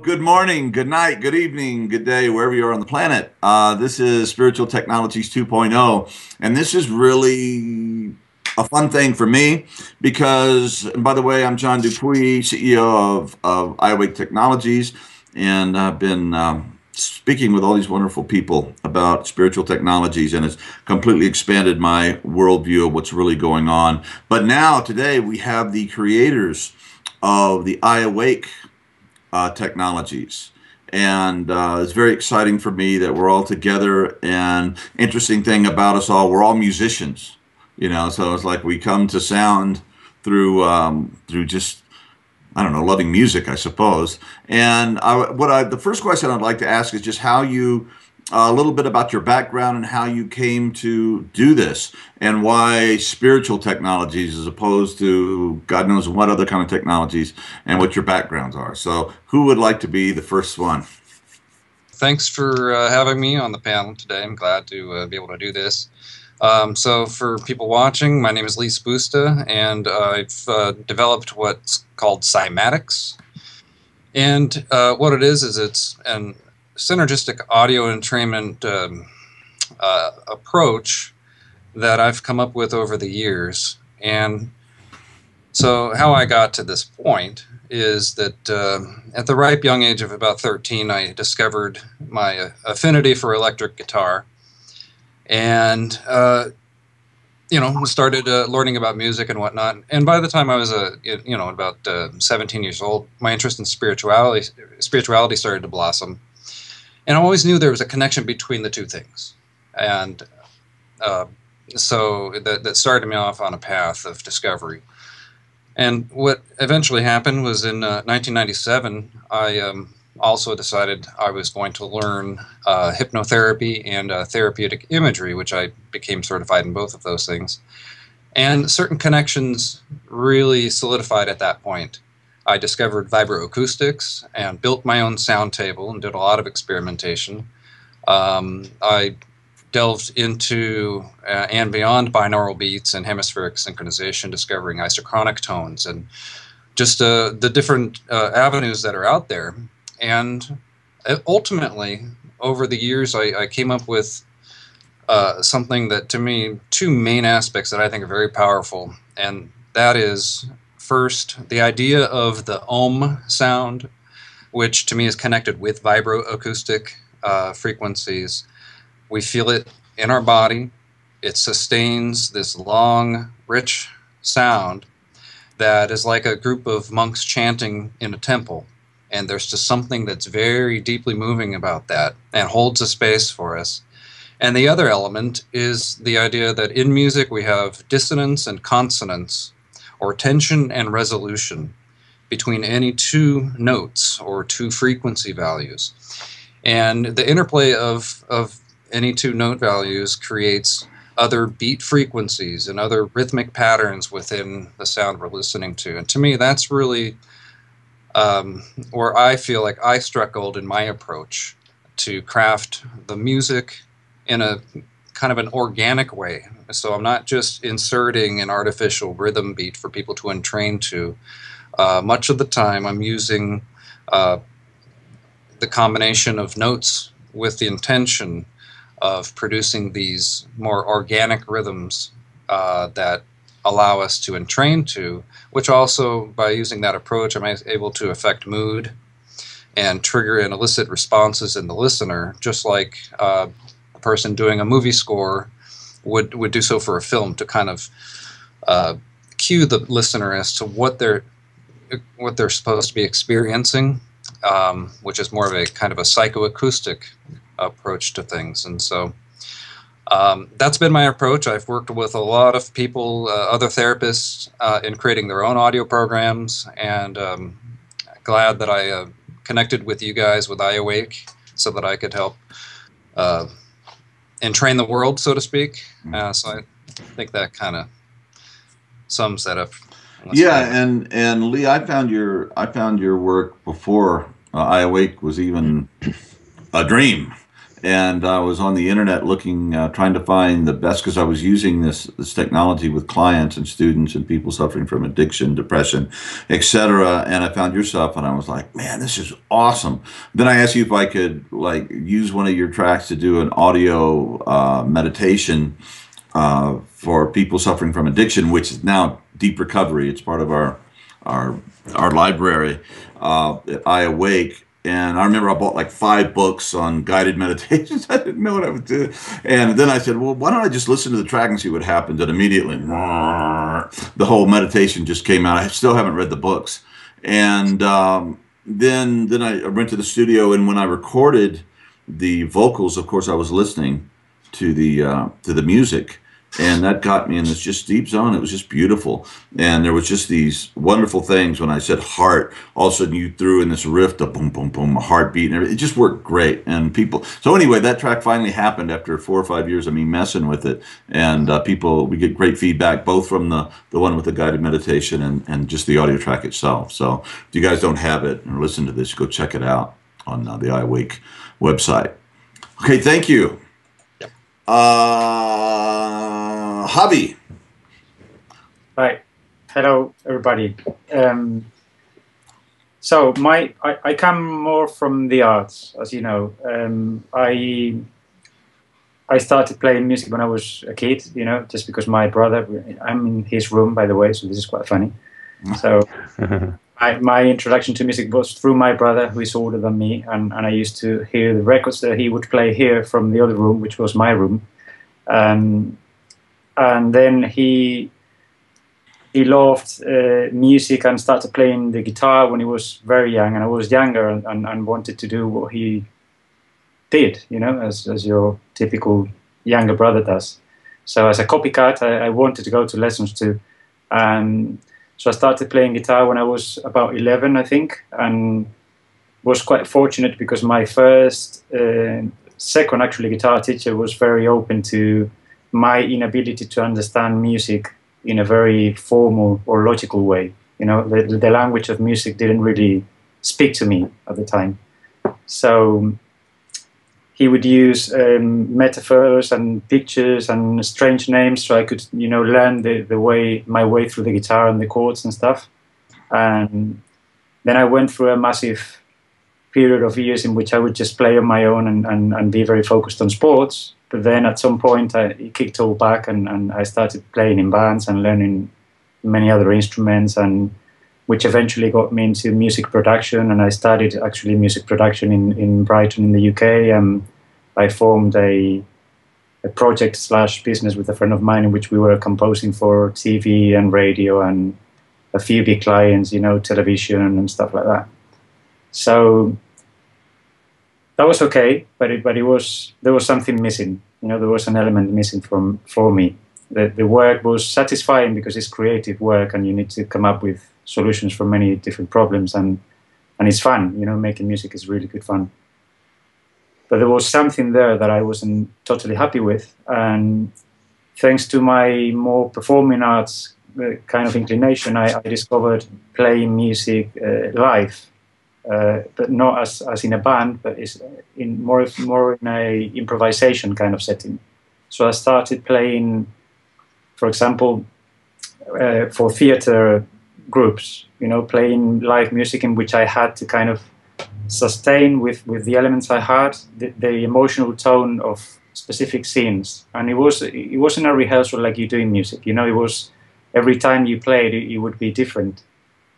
Good morning, good night, good evening, good day, wherever you are on the planet. This is Spiritual Technologies 2.0, and this is really a fun thing for me because, and by the way, I'm John Dupuy, CEO of iAwake Technologies, and I've been speaking with all these wonderful people about spiritual technologies, and it's completely expanded my worldview of what's really going on. But now, today, we have the creators of the iAwake technologies. And it's very exciting for me that we're all together. And interesting thing about us all, we're all musicians, So it's like we come to sound through just I don't know, loving music, I suppose. And the first question I'd like to ask is just how you a little bit about your background and how you came to do this and why spiritual technologies as opposed to God knows what other kind of technologies and what your backgrounds are. So who would like to be the first one? Thanks for having me on the panel today. I'm glad to be able to do this. So for people watching, my name is Leigh Spusta, and I've developed what's called cymatics. And what it is it's an synergistic audio entrainment approach that I've come up with over the years. And so how I got to this point is that at the ripe young age of about 13, I discovered my affinity for electric guitar. And, started learning about music and whatnot. And by the time I was, about 17 years old, my interest in spirituality started to blossom. And I always knew there was a connection between the two things. And so that started me off on a path of discovery. And what eventually happened was in 1997, I also decided I was going to learn hypnotherapy and therapeutic imagery, which I became certified in both of those things. And certain connections really solidified at that point. I discovered vibroacoustics and built my own sound table and did a lot of experimentation. I delved into and beyond binaural beats and hemispheric synchronization, discovering isochronic tones and just the different avenues that are out there. And ultimately, over the years, I came up with something that, to me, two main aspects that I think are very powerful. And that is, first, the idea of the ohm sound, which to me is connected with vibroacoustic frequencies. We feel it in our body. It sustains this long, rich sound that is like a group of monks chanting in a temple. And there's just something that's very deeply moving about that and holds a space for us. And the other element is the idea that in music we have dissonance and consonance, or tension and resolution, between any two notes or two frequency values. And the interplay of any two note values creates other beat frequencies and other rhythmic patterns within the sound we're listening to. And to me, that's really where I feel like I struck gold in my approach to craft the music in a kind of an organic way. So I'm not just inserting an artificial rhythm beat for people to entrain to. Much of the time I'm using the combination of notes with the intention of producing these more organic rhythms that allow us to entrain to, which also, by using that approach, I'm able to affect mood and trigger and elicit responses in the listener, just like a person doing a movie score would do so for a film, to kind of cue the listener as to what they're supposed to be experiencing, which is more of a kind of a psychoacoustic approach to things. And so that's been my approach. I've worked with a lot of people, other therapists, in creating their own audio programs, and glad that I connected with you guys with iAwake so that I could help entrain the world, so to speak. So I think that kind of sums that up. Yeah, and Leigh, I found your work before iAwake was even a dream. and I was on the internet looking, trying to find the best, because I was using this technology with clients and students and people suffering from addiction, depression, etc. And I found your stuff, and I was like, man, this is awesome. Then I asked you if I could like use one of your tracks to do an audio meditation for people suffering from addiction, which is now Deep Recovery. It's part of our library at iAwake. And I remember I bought like 5 books on guided meditations. I didn't know what I would do. And then I said, well, why don't I just listen to the track and see what happens? And immediately, the whole meditation just came out. I still haven't read the books. And then I went to the studio, and when I recorded the vocals, of course, I was listening to the music. And that got me in this just deep zone. It was just beautiful. And there was just these wonderful things. When I said heart, all of a sudden you threw in this riff, the boom, boom, boom, a heartbeat, and everything. It just worked great. And people, so anyway, that track finally happened after 4 or 5 years of me messing with it. And we get great feedback, both from the one with the guided meditation and just the audio track itself. So if you guys don't have it or listen to this, go check it out on the iAwake website. Okay, thank you. Javi. Right. Hello, everybody. So I come more from the arts, as you know. I started playing music when I was a kid, you know, just because my brother, I'm in his room, by the way, so this is quite funny. So my introduction to music was through my brother, who is older than me, and I used to hear the records that he would play here from the other room, which was my room. And then he loved music and started playing the guitar when he was very young, and I was younger and wanted to do what he did, you know, as your typical younger brother does. So as a copycat, I wanted to go to lessons too. So I started playing guitar when I was about 11, I think, and was quite fortunate because my second actually guitar teacher was very open to my inability to understand music in a very formal or logical way. You know, the language of music didn't really speak to me at the time. So he would use metaphors and pictures and strange names so I could, you know, learn my way through the guitar and the chords and stuff. And then I went through a massive period of years in which I would just play on my own and be very focused on sports. But then at some point it kicked all back and I started playing in bands and learning many other instruments, and which eventually got me into music production. And I studied actually music production in Brighton in the UK. I formed a project/business with a friend of mine in which we were composing for TV and radio and a few big clients, you know, television and stuff like that. So that was okay, but there was something missing. You know, there was an element missing for me. The work was satisfying because it's creative work and you need to come up with solutions for many different problems, and it's fun. You know, making music is really good fun. But there was something there that I wasn't totally happy with, and thanks to my more performing arts kind of inclination, I discovered playing music live. But not as in a band, but is in more in a improvisation kind of setting. So I started playing, for example, for theater groups, you know, playing live music in which I had to kind of sustain with the elements I had the emotional tone of specific scenes. And it wasn't a rehearsal like you do in music, you know. It was every time you played it would be different.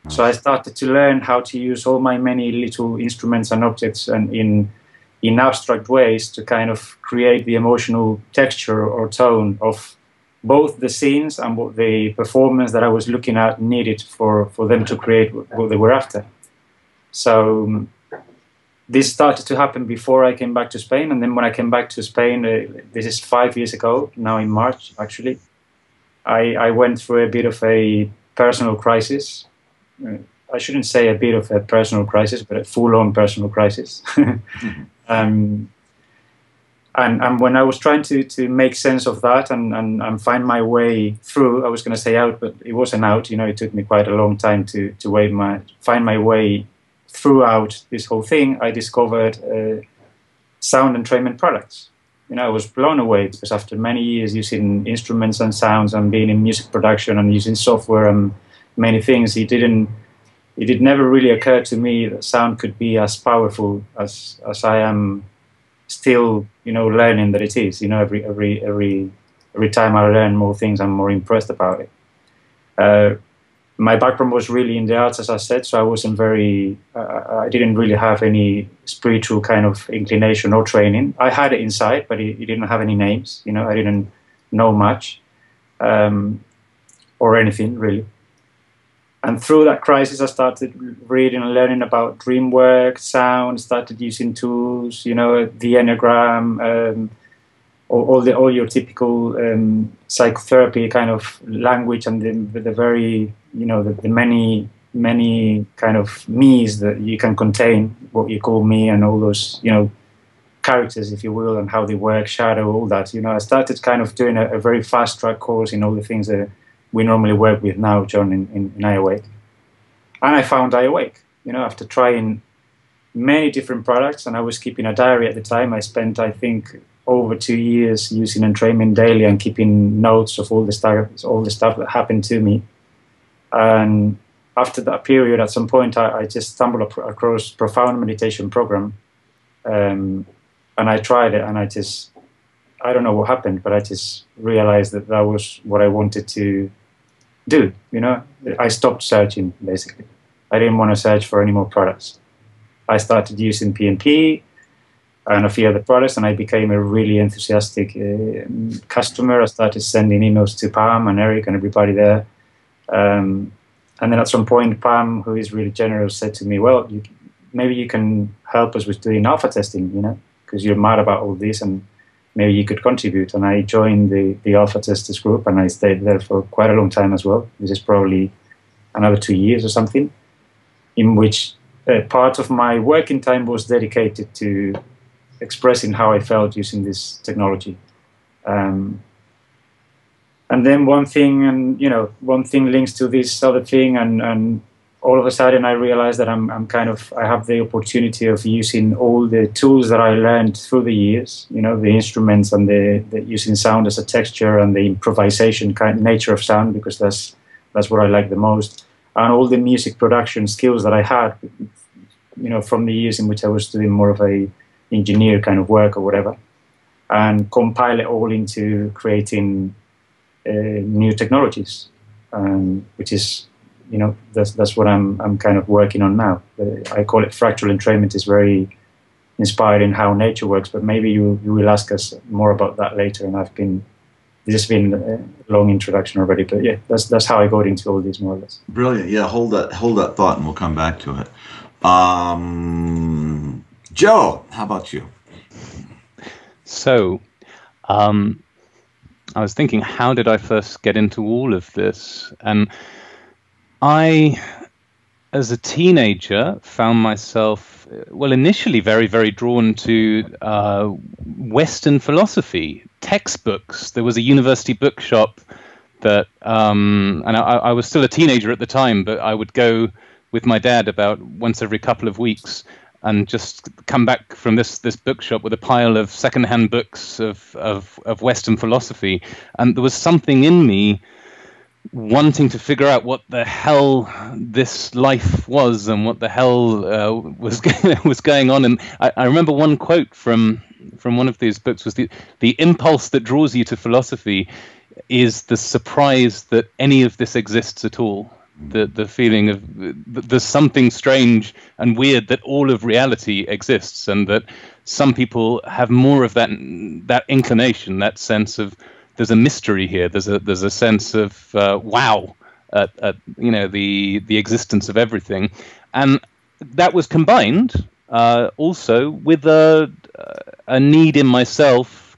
So I started to learn how to use all my many little instruments and objects and in abstract ways to kind of create the emotional texture or tone of both the scenes and what the performance that I was looking at needed for them to create what they were after. So this started to happen before I came back to Spain. And then when I came back to Spain, this is 5 years ago, now in March, actually, I went through a bit of a personal crisis. I shouldn't say a bit of a personal crisis, but a full-on personal crisis. And when I was trying to make sense of that and find my way through, I was going to say out, but it wasn't out. You know, it took me quite a long time to find my way throughout this whole thing. I discovered sound entrainment products. I was blown away because after many years using instruments and sounds and being in music production and using software and many things, it never really occurred to me that sound could be as powerful as I am still, learning that it is. Every time I learn more things, I'm more impressed about it. My background was really in the arts, as I said, so I wasn't I didn't really have any spiritual kind of inclination or training. I had it inside, but it didn't have any names. I didn't know much or anything, really. And through that crisis, I started reading and learning about dream work, sound, started using tools, the Enneagram, all your typical psychotherapy kind of language, and the very, the many kind of me's that you can contain, what you call me, and all those, characters, if you will, and how they work, shadow, all that. I started kind of doing a very fast track course in all the things that we normally work with now, John, in iAwake. And I found iAwake, after trying many different products, and I was keeping a diary at the time. I spent, I think, over 2 years using entrainment daily and keeping notes of all the stuff that happened to me. And after that period, at some point, I just stumbled across profound meditation program, and I tried it, and I don't know what happened, but I just realized that was what I wanted to do. I stopped searching, basically. I didn't want to search for any more products. I started using PNP and a few other products, and I became a really enthusiastic customer. I started sending emails to Pam and Eric and everybody there. And then at some point, Pam, who is really generous, said to me, well, maybe you can help us with doing alpha testing, because you're mad about all this, and maybe you could contribute. And I joined the alpha testers group, and I stayed there for quite a long time as well. This is probably another 2 years or something, in which part of my working time was dedicated to expressing how I felt using this technology. And then one thing links to this other thing, and all of a sudden I realized that I have the opportunity of using all the tools that I learned through the years, the instruments and the using sound as a texture and the improvisation kind nature of sound, because that's what I like the most, and all the music production skills that I had, from the years in which I was doing more of a engineer kind of work or whatever, and compile it all into creating new technologies, which is, that's what I'm kind of working on now. I call it fractal entrainment. Is very inspired in how nature works, but maybe you will ask us more about that later. And this has been a long introduction already, but yeah, that's how I got into all these more or less. Brilliant. Yeah, hold that thought, and we'll come back to it. Joe, how about you? So, I was thinking, how did I first get into all of this? And I, as a teenager, found myself, initially very, very drawn to Western philosophy, textbooks. There was a university bookshop that, and I was still a teenager at the time, but I would go with my dad about once every couple of weeks and just come back from this bookshop with a pile of secondhand books of Western philosophy. And there was something in me wanting to figure out what the hell this life was and what the hell was going on. And I remember one quote from one of these books was the impulse that draws you to philosophy is the surprise that any of this exists at all. The feeling of there's something strange and weird that all of reality exists, and that some people have more of that inclination, that sense of there's a mystery here. There's a sense of wow at the existence of everything, and that was combined also with a need in myself,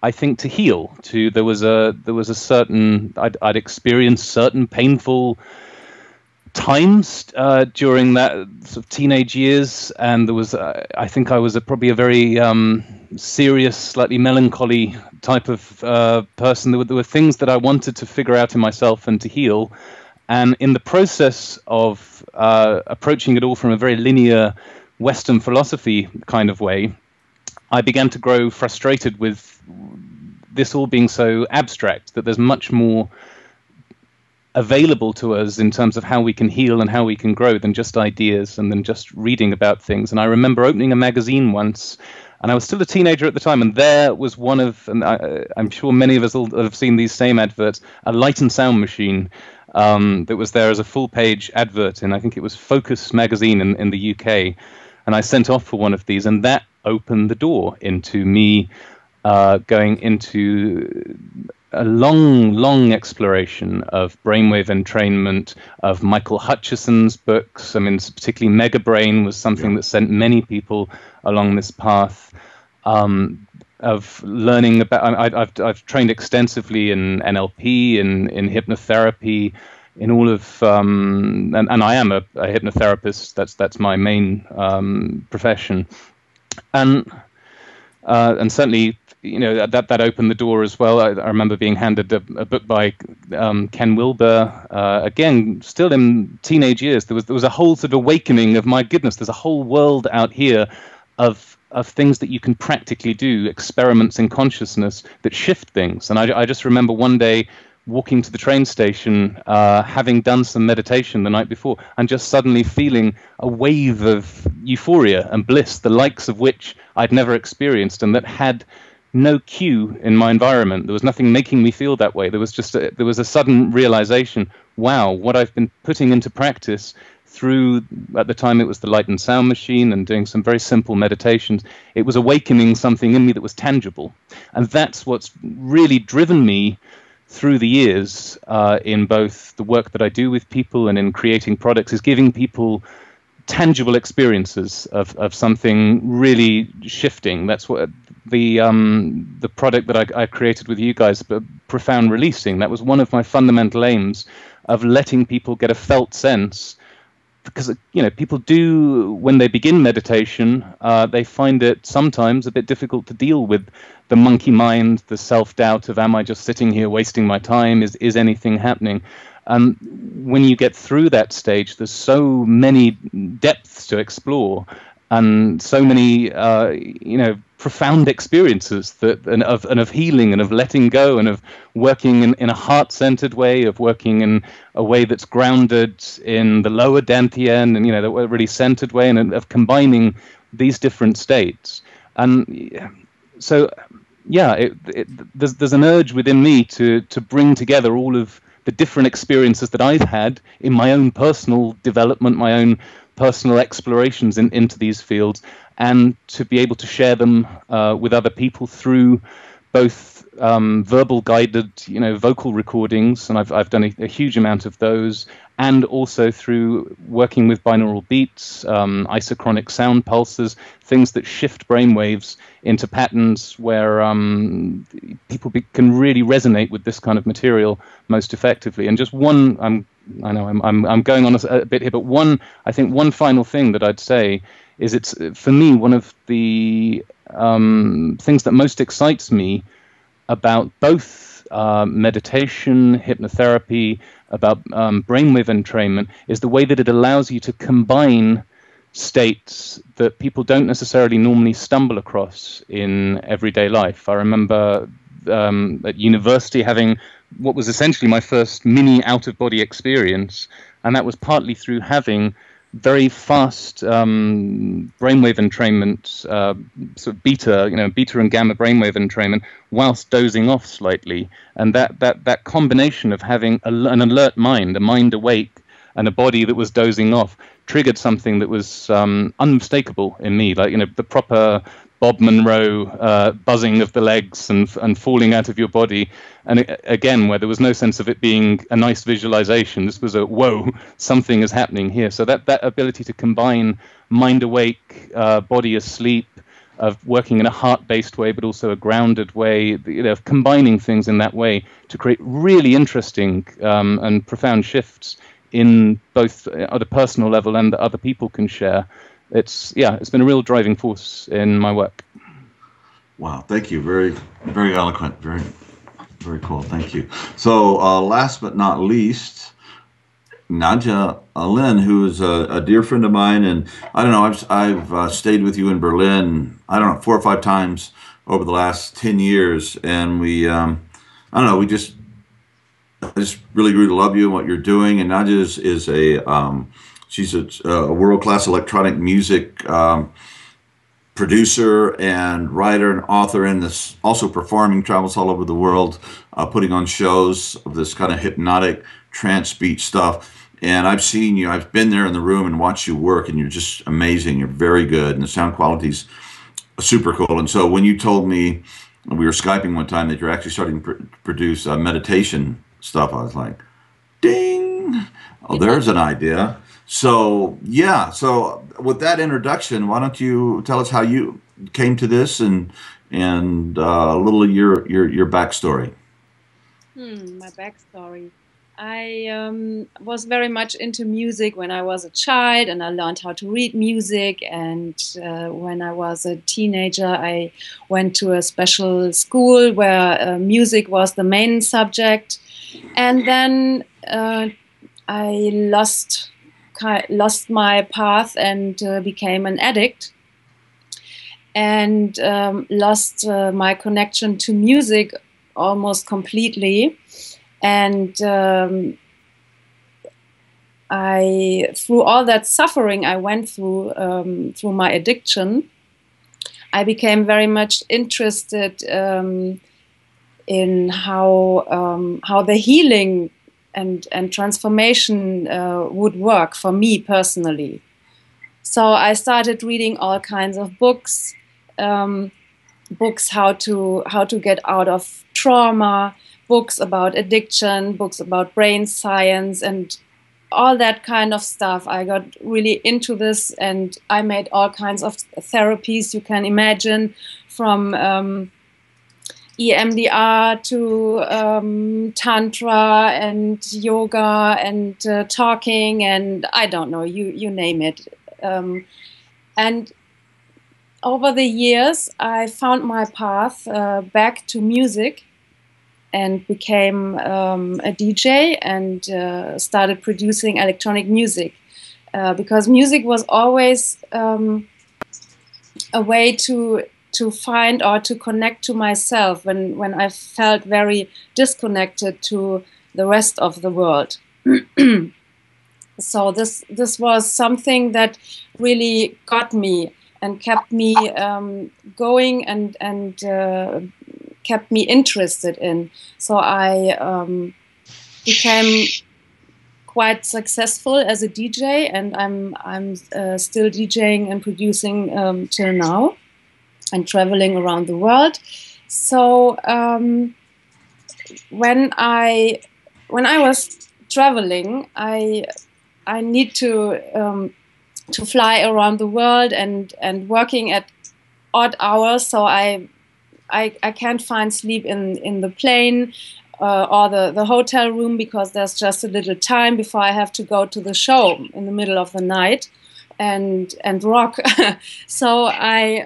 I think, to heal. There was a certain I'd experienced certain painful times during that sort of teenage years, and there was I think I was probably a very serious, slightly melancholy type of person. There were things that I wanted to figure out in myself and to heal, and in the process of approaching it all from a very linear Western philosophy kind of way, I began to grow frustrated with this all being so abstract, that there's much more available to us in terms of how we can heal and how we can grow than just ideas and than just reading about things. And I remember opening a magazine once, and I was still a teenager at the time, and there was one of, and I'm sure many of us will have seen these same adverts, a light and sound machine that was there as a full-page advert in, I think it was Focus magazine in the UK. And I sent off for one of these, and that opened the door into me going into a long exploration of brainwave entrainment, of Michael Hutchison's books. I mean, particularly Mega Brain was something that sent many people along this path. Of learning about, I've trained extensively in NLP, in hypnotherapy, in all of, and I am a hypnotherapist. That's my main profession, and certainly, that opened the door as well. I remember being handed a book by Ken Wilber, again, still in teenage years. There was a whole sort of awakening of, my goodness, there's a whole world out here of things that you can practically do, experiments in consciousness that shift things. And I just remember one day walking to the train station, having done some meditation the night before, and just suddenly feeling a wave of euphoria and bliss, the likes of which I'd never experienced, and that had no cue in my environment. There was nothing making me feel that way. There was just there was a sudden realization, wow, what I've been putting into practice through, at the time it was the light and sound machine and doing some very simple meditations, it was awakening something in me that was tangible. And that's what's really driven me through the years in both the work that I do with people and in creating products, is giving people tangible experiences of something really shifting. That's what the product that I created with you guys, Profound Releasing, that was one of my fundamental aims, of letting people get a felt sense. Because people do, when they begin meditation, they find it sometimes a bit difficult to deal with the monkey mind, the self-doubt of, am I just sitting here wasting my time? Is anything happening? When you get through that stage, there's so many depths to explore, and so many profound experiences of healing and of letting go, and of working in a heart-centered way, of working in a way that's grounded in the lower dantian, and the really centered way, and of combining these different states. And so, there's an urge within me to bring together all of the different experiences that I've had in my own personal development, my own personal explorations into these fields, and to be able to share them with other people through both verbal guided, vocal recordings, and I've done a huge amount of those, and also through working with binaural beats, isochronic sound pulses, things that shift brainwaves into patterns where people can really resonate with this kind of material most effectively. And just one, I know I'm going on a bit here, but I think one final thing that I'd say is, it's, for me, one of the things that most excites me about both meditation, hypnotherapy, about brainwave entrainment, is the way that it allows you to combine states that people don't necessarily normally stumble across in everyday life. I remember at university having what was essentially my first mini out-of-body experience, and that was partly through having very fast brainwave entrainment, sort of beta and gamma brainwave entrainment, whilst dozing off slightly. And that combination of having an alert mind, a mind awake, and a body that was dozing off, triggered something that was unmistakable in me, like the proper Bob Monroe buzzing of the legs and falling out of your body. And again, where there was no sense of it being a nice visualization, this was a, whoa, something is happening here. So that ability to combine mind awake, body asleep, of working in a heart-based way, but also a grounded way, of combining things in that way to create really interesting and profound shifts in both at a personal level and that other people can share. It's been a real driving force in my work. Wow, thank you. Very, very eloquent. Very, very cool. Thank you. So last but not least, Nadja Lynn, who is a dear friend of mine, and I don't know, I've stayed with you in Berlin, I don't know, 4 or 5 times over the last 10 years, and I don't know, I just really grew to love you and what you're doing. And Nadja is she's a world-class electronic music producer and writer and author, and this also performing, travels all over the world, putting on shows of this kind of hypnotic trance beat stuff. And I've seen you, I've been there in the room and watched you work, and you're just amazing. You're very good, and the sound quality's super cool. And so when you told me, we were Skyping one time, that you're actually starting to produce meditation stuff, I was like, ding! Oh, there's an idea. So yeah, so with that introduction, why don't you tell us how you came to this, and a little of your backstory. My backstory. I was very much into music when I was a child, and I learned how to read music. And when I was a teenager, I went to a special school where music was the main subject. And then I lost my path and became an addict, and lost my connection to music almost completely. And through all that suffering I went through my addiction, I became very much interested in how the healing and transformation would work for me personally. So I started reading all kinds of books, books how to get out of trauma, books about addiction, books about brain science, and all that kind of stuff. I got really into this, and I made all kinds of therapies you can imagine, from EMDR to Tantra and yoga and talking, and I don't know, you name it. And over the years, I found my path back to music, and became a DJ, and started producing electronic music, because music was always a way to find or to connect to myself when I felt very disconnected to the rest of the world. So this was something that really got me and kept me going, and kept me interested in. So I became quite successful as a DJ, and I'm still DJing and producing till now, and traveling around the world. So when I was traveling, I need to fly around the world and working at odd hours, so I can't find sleep in the plane or the hotel room, because there's just a little time before I have to go to the show in the middle of the night and rock. So I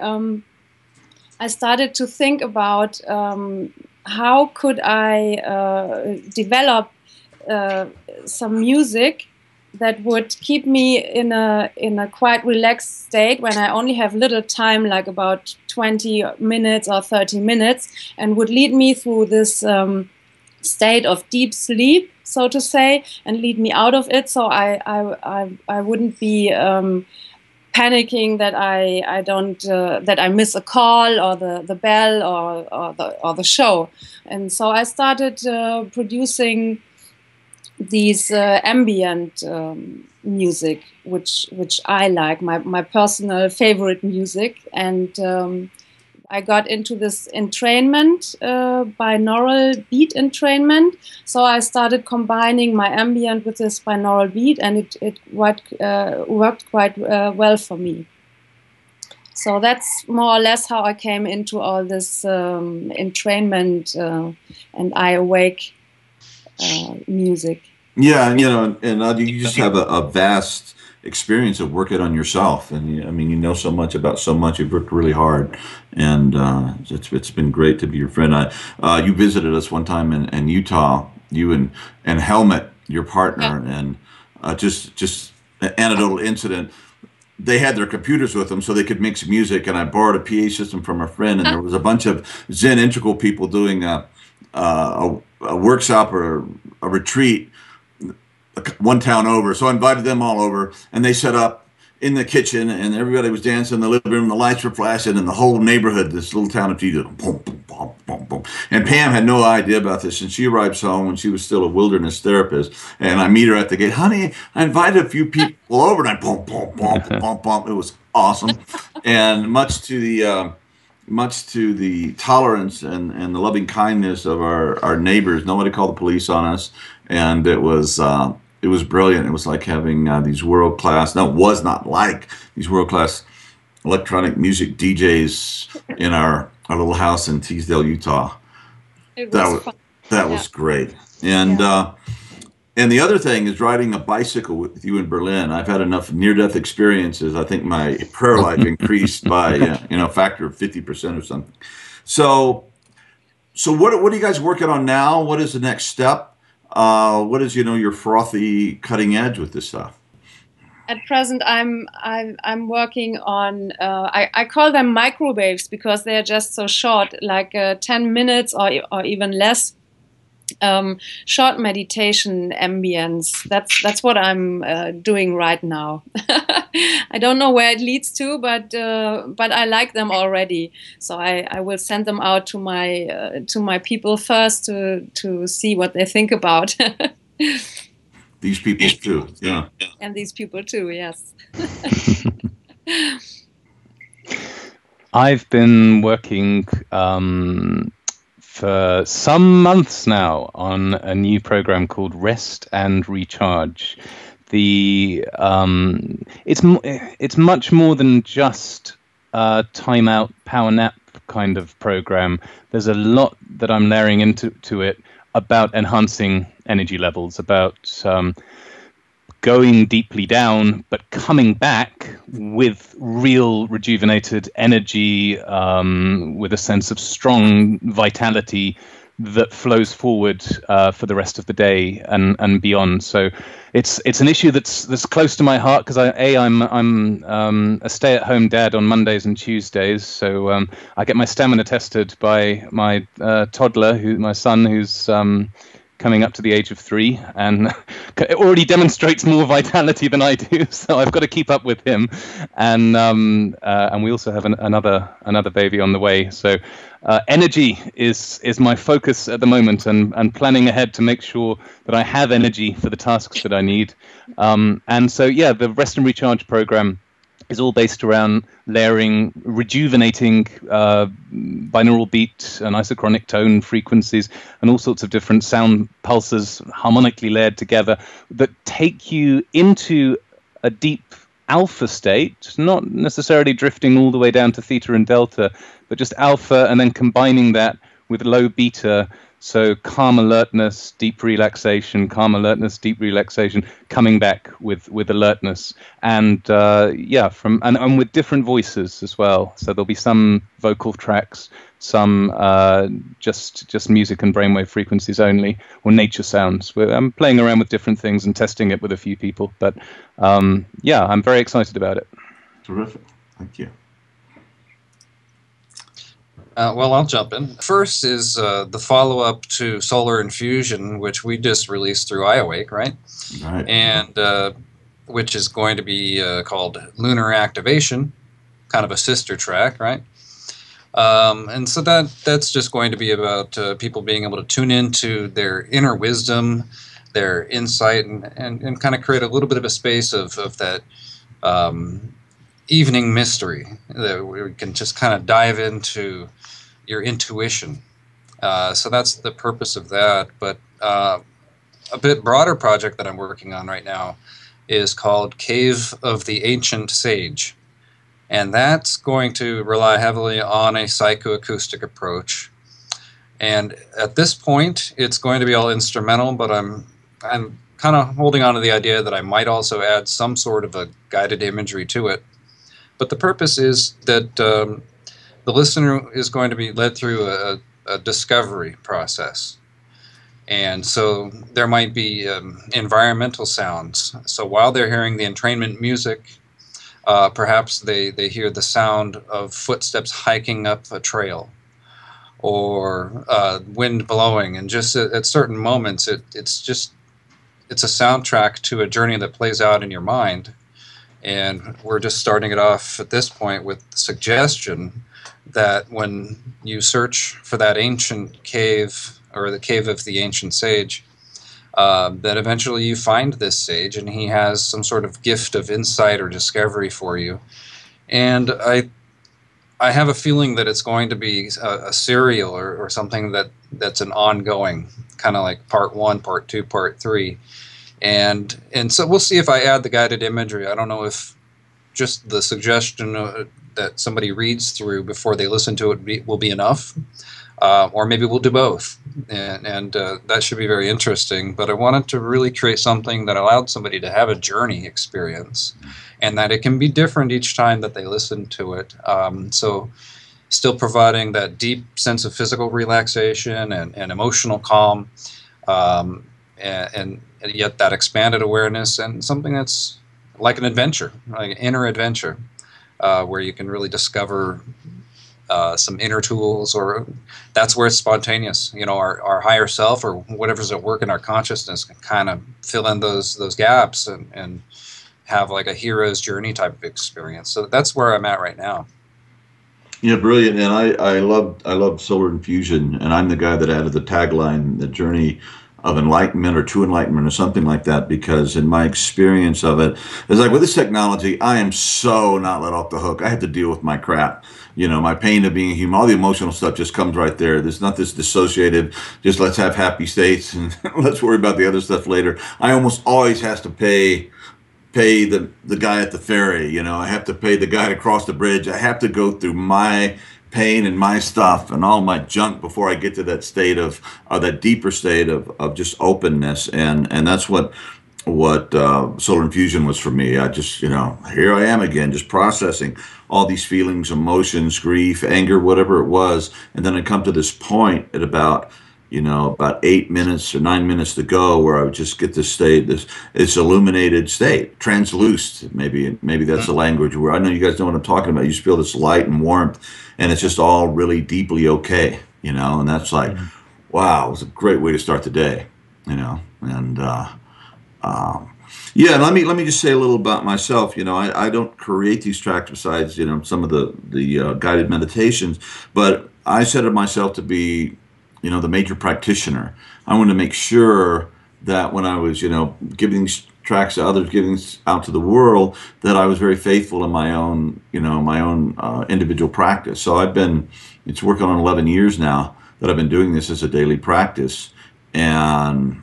started to think about how could I develop some music that would keep me in a quite relaxed state when I only have little time, like about 20 minutes or 30 minutes, and would lead me through this state of deep sleep, so to say, and lead me out of it, so I wouldn't be panicking that I don't that I miss a call or the bell or the show. And so I started producing these ambient music, which I like, my personal favorite music. And I got into this entrainment, binaural beat entrainment. So I started combining my ambient with this binaural beat, and it worked quite well for me. So that's more or less how I came into all this entrainment and iAwake music. Yeah, and you just have a vast experience of working on yourself, and I mean, you know so much about so much. You've worked really hard, and it's been great to be your friend. You visited us one time in Utah, you and Helmut, your partner, and just an anecdotal incident. They had their computers with them so they could mix music, and I borrowed a PA system from a friend, and there was a bunch of Zen Integral people doing a workshop or a retreat one town over. So I invited them all over, and they set up in the kitchen, and everybody was dancing in the living room. The lights were flashing, and the whole neighborhood, this little town of G, boom, boom, boom, boom, boom. And Pam had no idea about this, and she arrives home when she was still a wilderness therapist. And I meet her at the gate. Honey, I invited a few people over, and I boom, boom, boom, boom, boom. It was awesome, and much to the tolerance and the loving kindness of our neighbors. Nobody called the police on us, and it was brilliant. It was like having these world-class, no, it was not like these world-class electronic music DJs in our little house in Teasdale, Utah. That was great. And and the other thing is riding a bicycle with you in Berlin. I've had enough near-death experiences. I think my prayer life increased by a factor of 50% or something. So what are you guys working on now? What is the next step? What is your frothy cutting edge with this stuff? At present, I'm working on I call them microwaves because they're just so short, like 10 minutes or even less. Short meditation ambience. That's what I'm doing right now. I don't know where it leads to, but I like them already. So I will send them out to my people first to see what they think about. These people too, yeah. And these people too, yes. I've been working for some months now on a new program called Rest and Recharge. It's much more than just a timeout power nap kind of program. There's a lot that I'm layering into it about enhancing energy levels, about going deeply down, but coming back with real rejuvenated energy, with a sense of strong vitality that flows forward for the rest of the day and beyond. So it's an issue that's close to my heart because I'm a stay-at-home dad on Mondays and Tuesdays. So I get my stamina tested by my toddler, my son, who's coming up to the age of 3, and it already demonstrates more vitality than I do. So I've got to keep up with him, and we also have another baby on the way. So energy is my focus at the moment, and planning ahead to make sure that I have energy for the tasks that I need. And so the Rest and Recharge program is all based around layering rejuvenating binaural beat and isochronic tone frequencies and all sorts of different sound pulses harmonically layered together that take you into a deep alpha state, not necessarily drifting all the way down to theta and delta, but just alpha, and then combining that with low beta. So calm alertness, deep relaxation, calm alertness, deep relaxation, coming back with alertness, and and with different voices as well. So there'll be some vocal tracks, some just music and brainwave frequencies only, or nature sounds. I'm playing around with different things and testing it with a few people, but I'm very excited about it. Terrific, thank you. Well, I'll jump in. First is the follow-up to Solar Infusion, which we just released through iAwake, right? Right. And which is going to be called Lunar Activation, kind of a sister track, right? And so that's just going to be about people being able to tune into their inner wisdom, their insight, and kind of create a little bit of a space of that evening mystery that we can just kind of dive into your intuition. So that's the purpose of that. But a bit broader project that I'm working on right now is called Cave of the Ancient Sage. And that's going to rely heavily on a psychoacoustic approach. And at this point, it's going to be all instrumental, but I'm kind of holding on to the idea that I might also add some sort of a guided imagery to it. But the purpose is that the listener is going to be led through a discovery process. And so there might be environmental sounds. So while they're hearing the entrainment music, perhaps they hear the sound of footsteps hiking up a trail, or wind blowing. And just at certain moments, it's a soundtrack to a journey that plays out in your mind. And we're just starting it off at this point with the suggestion that when you search for that ancient cave, or the cave of the ancient sage, that eventually you find this sage, and he has some sort of gift of insight or discovery for you. And I have a feeling that it's going to be a serial, or something that's an ongoing, kind of like part 1, part 2, part 3. And so we'll see if I add the guided imagery. I don't know if just the suggestion that somebody reads through before they listen to it will be enough, or maybe we'll do both. And that should be very interesting. But I wanted to really create something that allowed somebody to have a journey experience, and that it can be different each time that they listen to it. So still providing that deep sense of physical relaxation and emotional calm, and yet that expanded awareness, and something that's like an adventure, like an inner adventure, where you can really discover some inner tools, or that's where it's spontaneous. You know, our higher self, or whatever's at work in our consciousness, can kind of fill in those gaps and have like a hero's journey type of experience. So that's where I'm at right now. Yeah, brilliant. And I love solar infusion, and I'm the guy that added the tagline, the journey of enlightenment, or true enlightenment, or something like that, because in my experience of it, it's like with this technology, I am so not let off the hook. I have to deal with my crap. You know, my pain of being a human, all the emotional stuff just comes right there. There's not this dissociative, just let's have happy states and let's worry about the other stuff later. I almost always has to pay the guy at the ferry. You know, I have to pay the guy to cross the bridge. I have to go through my pain and my stuff and all my junk before I get to that state of that deeper state of just openness. And that's what solar infusion was for me. I just, you know, here I am again, just processing all these feelings, emotions, grief, anger, whatever it was. And then I come to this point at about 8 minutes or 9 minutes to go, where I would just get this state, this illuminated state, translucent. Maybe that's the language, where I know you guys know what I'm talking about. You just feel this light and warmth, and it's just all really deeply okay, you know. And that's like, wow, it was a great way to start the day, you know. And yeah, let me just say a little about myself. You know, I don't create these tracks besides, you know, some of the guided meditations, but I set it myself to be, you know, the major practitioner. I wanted to make sure that when I was, you know, giving these tracks to others, giving this out to the world, that I was very faithful in my own, you know, individual practice. So it's working on 11 years now that I've been doing this as a daily practice. And,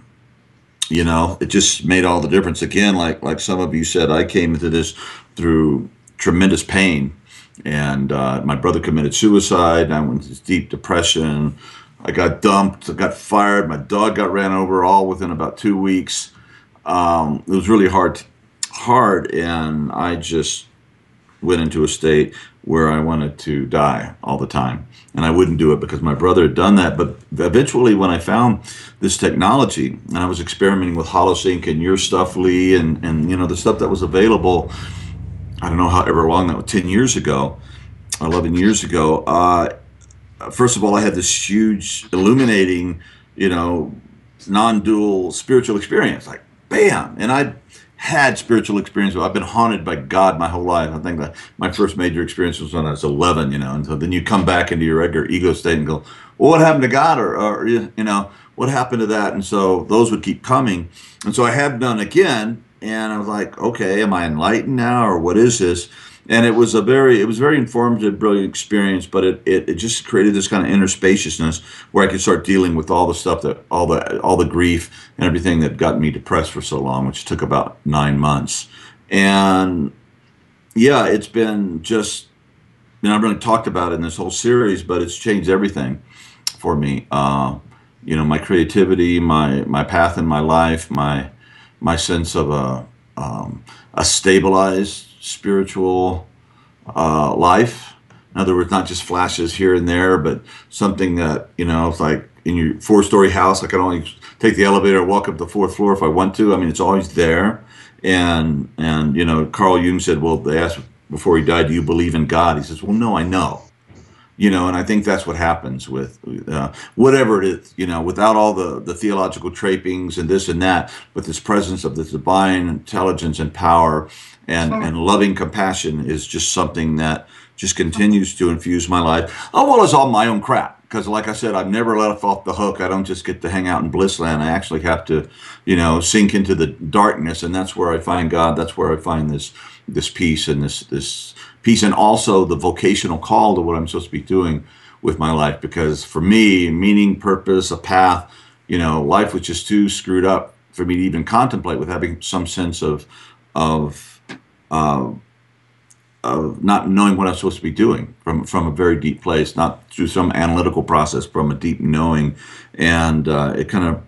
you know, it just made all the difference. Again, like some of you said, I came into this through tremendous pain. And my brother committed suicide. I went into deep depression. I got dumped, I got fired, my dog got ran over, all within about 2 weeks. It was really hard, and I just went into a state where I wanted to die all the time. And I wouldn't do it because my brother had done that. But eventually, when I found this technology, and I was experimenting with HoloSync and your stuff, Leigh, and you know, the stuff that was available, I don't know however long that was, 10 years ago, 11 years ago, first of all, I had this huge, illuminating, you know, non-dual spiritual experience, like bam. And I had spiritual experience. I've been haunted by God my whole life. I think that my first major experience was when I was 11, you know, and so then you come back into your regular ego state and go, well, what happened to God? Or you know, what happened to that? And so those would keep coming. And so I had done again, and I was like, okay, am I enlightened now, or what is this? And it was very informative, brilliant experience, but it just created this kind of inner spaciousness where I could start dealing with all the stuff that all the grief and everything that got me depressed for so long, which took about 9 months. And yeah, it's been just, you know, I've really talked about it in this whole series, but it's changed everything for me. You know, my creativity, my path in my life, my sense of a stabilized spiritual life. In other words, not just flashes here and there, but something that, you know, it's like in your 4-story house, I can only take the elevator, walk up the 4th floor if I want to. I mean, it's always there. And you know, Carl Jung said, well, they asked before he died, do you believe in God? He says, well, no, I know. You know, and I think that's what happens with whatever it is, you know, without all the theological trappings and this and that, but this presence of the divine intelligence and power and loving compassion is just something that just continues to infuse my life, as well as all my own crap. Because like I said, I've never let off the hook. I don't just get to hang out in blissland. I actually have to, you know, sink into the darkness, and that's where I find God. That's where I find this peace and this peace, and also the vocational call to what I'm supposed to be doing with my life. Because for me, meaning, purpose, a path, you know, life was just too screwed up for me to even contemplate with having some sense of not knowing what I'm supposed to be doing from a very deep place, not through some analytical process, from a deep knowing. And it kind of,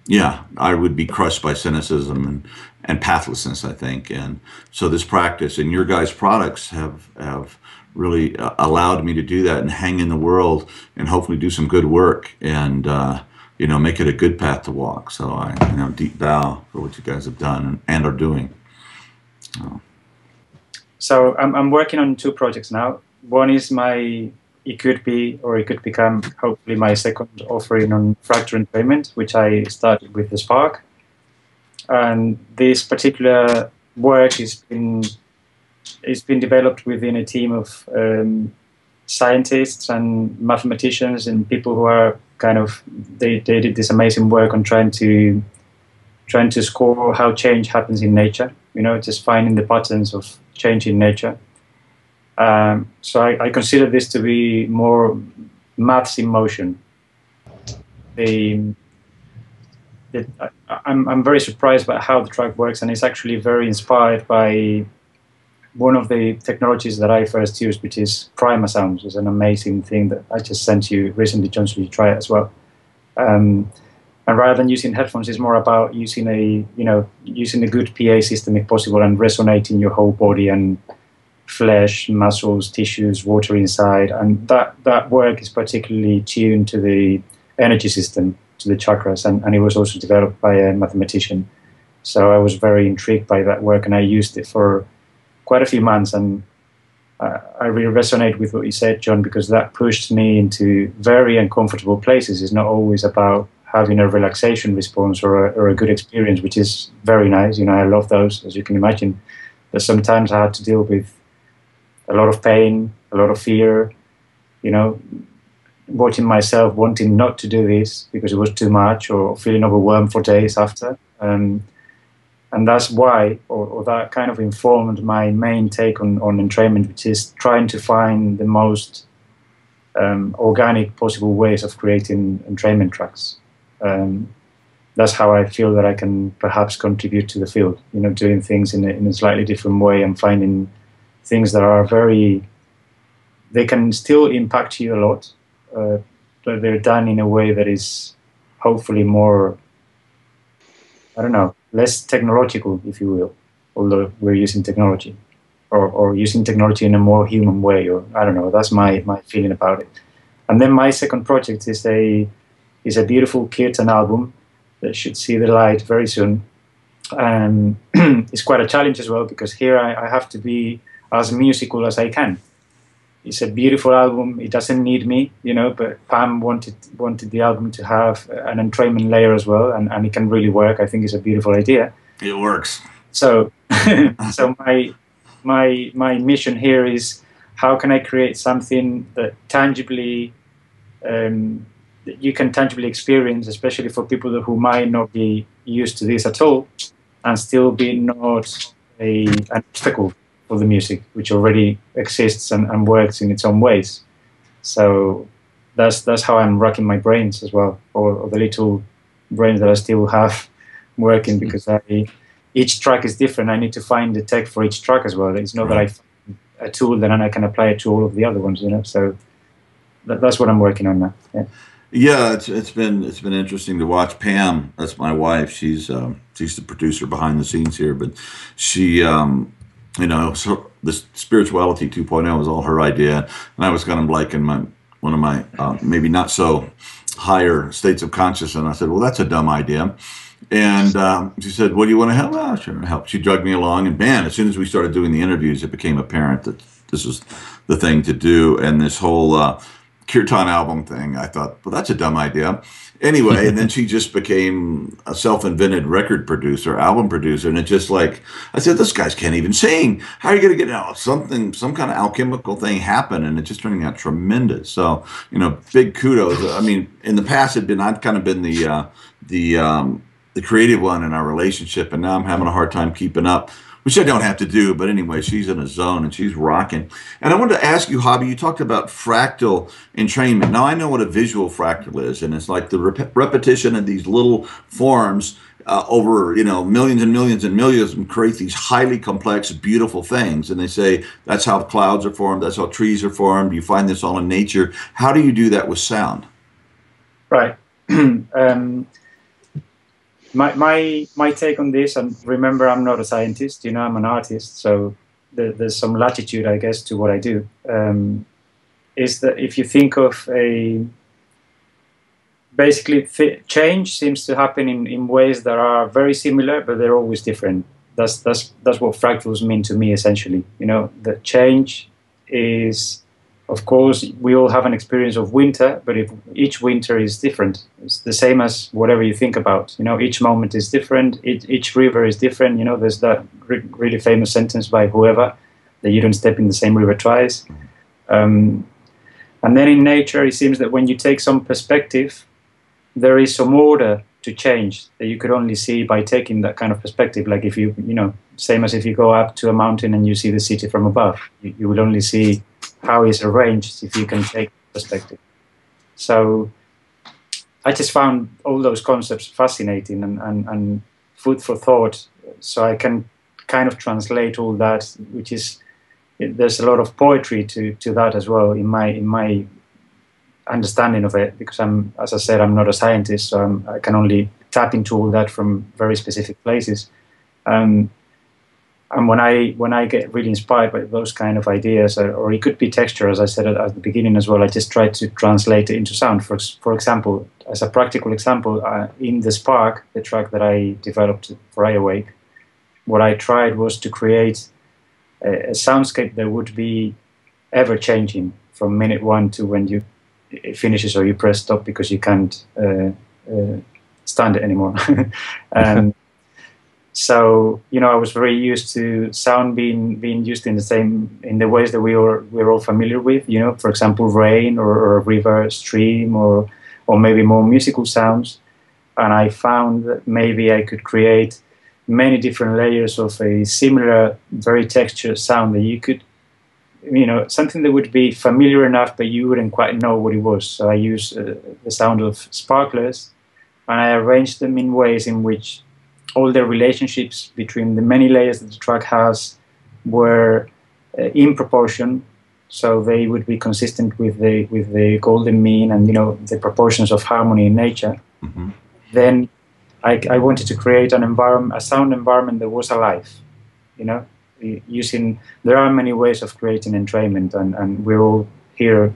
yeah, I would be crushed by cynicism and pathlessness, I think. And so this practice and your guys' products have really allowed me to do that and hang in the world and hopefully do some good work and, you know, make it a good path to walk. So I, you know, deep bow for what you guys have done and are doing. So I'm working on 2 projects now. One is it could be, or it could become, hopefully, my second offering on fracture entrainment, which I started with the Spark. And this particular work has been developed within a team of scientists and mathematicians and people who are kind of, they did this amazing work on trying to score how change happens in nature, you know, just finding the patterns of change in nature. So I consider this to be more maths in motion. I'm very surprised by how the track works, and it's actually very inspired by one of the technologies that I first used, which is Prima Sounds. It's an amazing thing that I just sent you recently, John, so you try it as well. And rather than using headphones, it's more about using a good PA system if possible, and resonating your whole body and flesh, muscles, tissues, water inside. And that work is particularly tuned to the energy system, to the chakras, and it was also developed by a mathematician. So I was very intrigued by that work, and I used it for quite a few months. And I really resonate with what you said, John, because that pushed me into very uncomfortable places. It's not always about having a relaxation response or a good experience, which is very nice. You know, I love those, as you can imagine. But sometimes I had to deal with a lot of pain, a lot of fear, you know, watching myself wanting not to do this because it was too much, or feeling overwhelmed for days after. And that's why, or that kind of informed my main take on entrainment, which is trying to find the most organic possible ways of creating entrainment tracks. That's how I feel that I can perhaps contribute to the field, you know, doing things in a slightly different way and finding things that are they can still impact you a lot, but they're done in a way that is hopefully more, I don't know, less technological, if you will, although we're using technology, or using technology in a more human way, or I don't know, that's my feeling about it. And then my second project is a beautiful kirtan album that should see the light very soon. And it's quite a challenge as well, because here I have to be as musical as I can. It's a beautiful album. It doesn't need me, you know, but Pam wanted the album to have an entrainment layer as well, and it can really work. I think it's a beautiful idea. It works. So, so my mission here is, how can I create something that tangibly, that you can tangibly experience, especially for people who might not be used to this at all, and still be not an obstacle for the music, which already exists and works in its own ways. So that's how I'm racking my brains as well, or the little brains that I still have working, because each track is different. I need to find the tech for each track as well. It's not that I find a tool then I can apply it to all of the other ones, you know. So that's what I'm working on now. Yeah, it's been interesting to watch. Pam, that's my wife. She's the producer behind the scenes here, but she you know, so this spirituality 2.0 was all her idea, and I was kind of like in one of my maybe not so higher states of consciousness. And I said, well, that's a dumb idea. And she said, well, do you want to help? Oh, sure, I'll help. She dragged me along. And man, as soon as we started doing the interviews, it became apparent that this was the thing to do. And this whole Kirtan album thing, I thought, well, that's a dumb idea. Anyway, and then she just became a self-invented record producer, album producer. And it's just like, I said, this guys can't even sing. How are you going to get some kind of alchemical thing happen? And it's just turning out tremendous. So, you know, big kudos. I mean, in the past, I'd kind of been the creative one in our relationship, and now I'm having a hard time keeping up, which I don't have to do. But anyway, she's in a zone and she's rocking. And I wanted to ask you, Javi, you talked about fractal entrainment. Now I know what a visual fractal is, and it's like the repetition of these little forms over, you know, millions and millions and millions, and create these highly complex, beautiful things. And they say that's how clouds are formed, that's how trees are formed. You find this all in nature. How do you do that with sound? Right. My take on this, and remember, I'm not a scientist, you know, I'm an artist, so there's some latitude, I guess, to what I do, is that if you think of basically change seems to happen in ways that are very similar, but they're always different. That's what fractals mean to me, essentially. You know, the change is, of course, we all have an experience of winter, but if each winter is different. It's the same as whatever you think about. You know, each moment is different. Each river is different. You know, there's that really famous sentence by whoever, that you don't step in the same river twice. And then in nature, it seems that when you take some perspective, there is some order to change that you could only see by taking that kind of perspective. Like if you know, same as if you go up to a mountain and you see the city from above, you will only see how it's arranged if you can take perspective. So I just found all those concepts fascinating and food for thought. So I can kind of translate all that, which is, there's a lot of poetry to that as well in my understanding of it, because as I said, I'm not a scientist, so I can only tap into all that from very specific places. And when I get really inspired by those kind of ideas, or it could be texture, as I said at the beginning as well, I just try to translate it into sound. For example, as a practical example, in the Spark, the track that I developed for iAwake, what I tried was to create a soundscape that would be ever changing from minute one to when it finishes or you press stop because you can't stand it anymore. And so, you know, I was very used to sound being used in the ways that we're all familiar with. You know, for example, rain or a river, stream, or maybe more musical sounds. And I found that maybe I could create many different layers of a similar, very textured sound that you could, you know, something that would be familiar enough, but you wouldn't quite know what it was. So I used the sound of sparklers, and I arranged them in ways in which all the relationships between the many layers that the track has were in proportion, so they would be consistent with the golden mean and, you know, the proportions of harmony in nature. Mm-hmm. Then I wanted to create a sound environment that was alive, you know, there are many ways of creating entrainment, and we're all here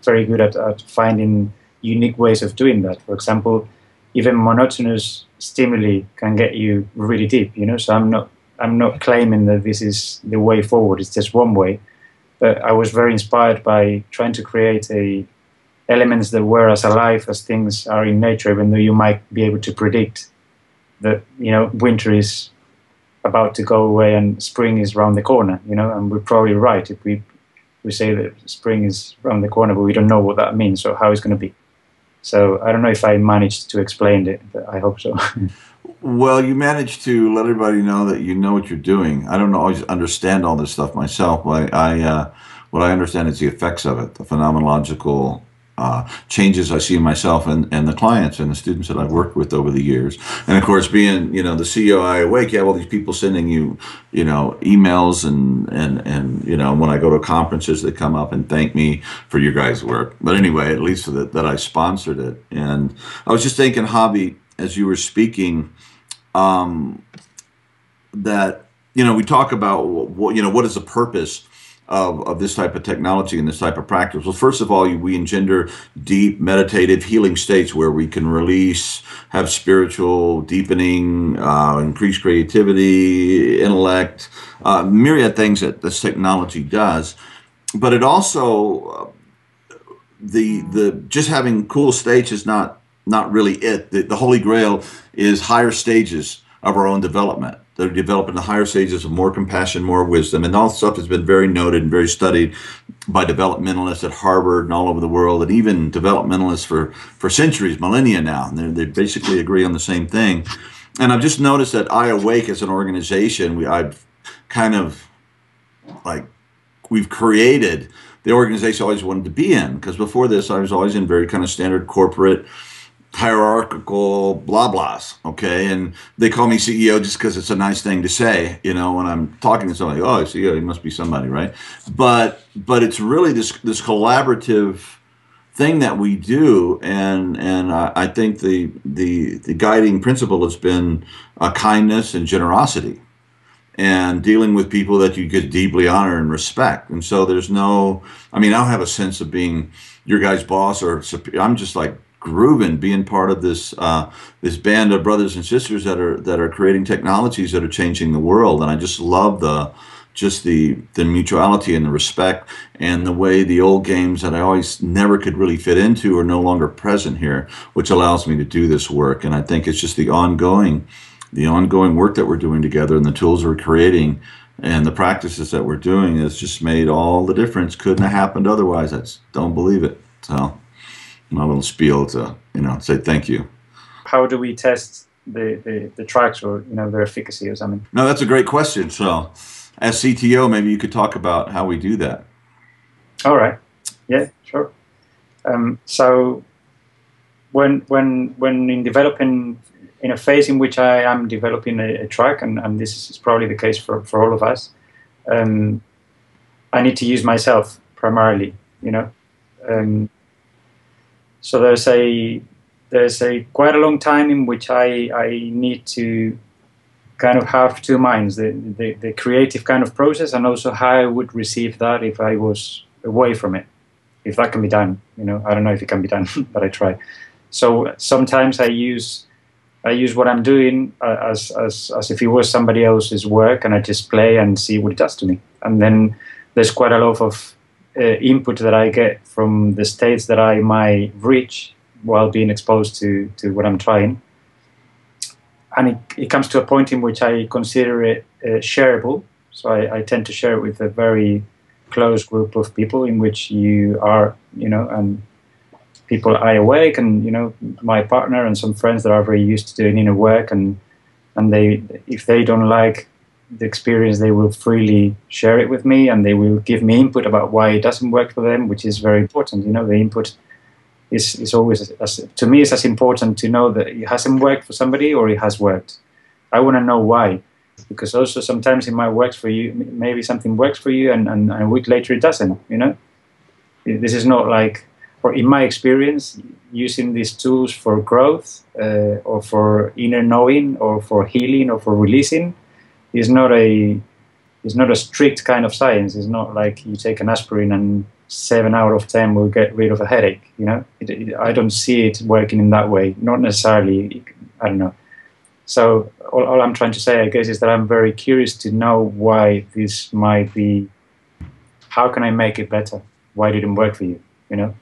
very good at finding unique ways of doing that. For example, even monotonous stimuli can get you really deep, you know. So I'm not claiming that this is the way forward. It's just one way. But I was very inspired by trying to create elements that were as alive as things are in nature, even though you might be able to predict that, you know, winter is about to go away and spring is around the corner, you know. And we're probably right if we say that spring is around the corner, but we don't know what that means or how it's going to be. So I don't know if I managed to explain it, but I hope so. Well, you managed to let everybody know that you know what you're doing. I don't always understand all this stuff myself, but what I understand is the effects of it, the phenomenological changes I see in myself and the clients and the students that I've worked with over the years. And of course, being, you know, the CEO of iAwake, you have all these people sending you, you know, emails and you know, when I go to conferences, they come up and thank me for your guys' work. But anyway, at least that I sponsored it. And I was just thinking, Javi, as you were speaking, that, you know, we talk about, you know, what is the purpose of this type of technology and this type of practice? Well, first of all, we engender deep meditative healing states where we can release, have spiritual deepening, increase creativity, intellect, myriad things that this technology does. But it also, the just having cool states is not really it. The Holy Grail is higher stages of our own development. They're developing the higher stages of more compassion, more wisdom, and all stuff has been very noted and very studied by developmentalists at Harvard and all over the world, and even developmentalists for centuries, millennia now. And they basically agree on the same thing. And I've just noticed that iAwake as an organization, I've kind of like, we've created the organization I always wanted to be in, because before this I was always in very kind of standard corporate hierarchical blah blahs, okay? And they call me CEO just because it's a nice thing to say, you know, when I'm talking to somebody. Oh, CEO, he must be somebody, right? But it's really this collaborative thing that we do, and I think the guiding principle has been kindness and generosity, and dealing with people that you could deeply honor and respect. And so there's no, I mean, I don't have a sense of being your guy's boss, or I'm just like grooving, being part of this this band of brothers and sisters that are creating technologies that are changing the world. And I just love the mutuality and the respect, and the way the old games that I always never could really fit into are no longer present here, which allows me to do this work. And I think it's just the ongoing work that we're doing together, and the tools we're creating, and the practices that we're doing has just made all the difference. Couldn't have happened otherwise. I just don't believe it. So my little spiel to, you know, say thank you. How do we test the tracks, or, you know, their efficacy or something? No, that's a great question. So as CTO, maybe you could talk about how we do that. All right. Yeah, sure. So when in developing, in a phase in which I am developing a track, and this is probably the case for all of us, I need to use myself primarily, you know. So there's a quite a long time in which I need to kind of have two minds, the creative kind of process, and also how I would receive that if I was away from it, if that can be done. You know, I don't know if it can be done, but I try. So sometimes I use what I'm doing as if it was somebody else's work, and I just play and see what it does to me. And then there's quite a lot of input that I get from the states that I might reach while being exposed to what I'm trying. And it comes to a point in which I consider it shareable. So I tend to share it with a very close group of people, in which you are, you know, and people iAwake, and, you know, my partner and some friends that are very used to doing inner work, and they, if they don't like the experience, they will freely share it with me, and they will give me input about why it doesn't work for them, which is very important. You know, the input is always, to me, it's as important to know that it hasn't worked for somebody or it has worked. I want to know why, because also sometimes it might work for you, maybe something works for you, and a week later it doesn't, you know. This is not like, or in my experience, using these tools for growth, or for inner knowing, or for healing, or for releasing, is not a strict kind of science. It's not like you take an aspirin and 7 out of 10 will get rid of a headache. You know, I don't see it working in that way. Not necessarily. I don't know. So all I'm trying to say, I guess, is that I'm very curious to know why this might be. How can I make it better? Why didn't it work for you? You know.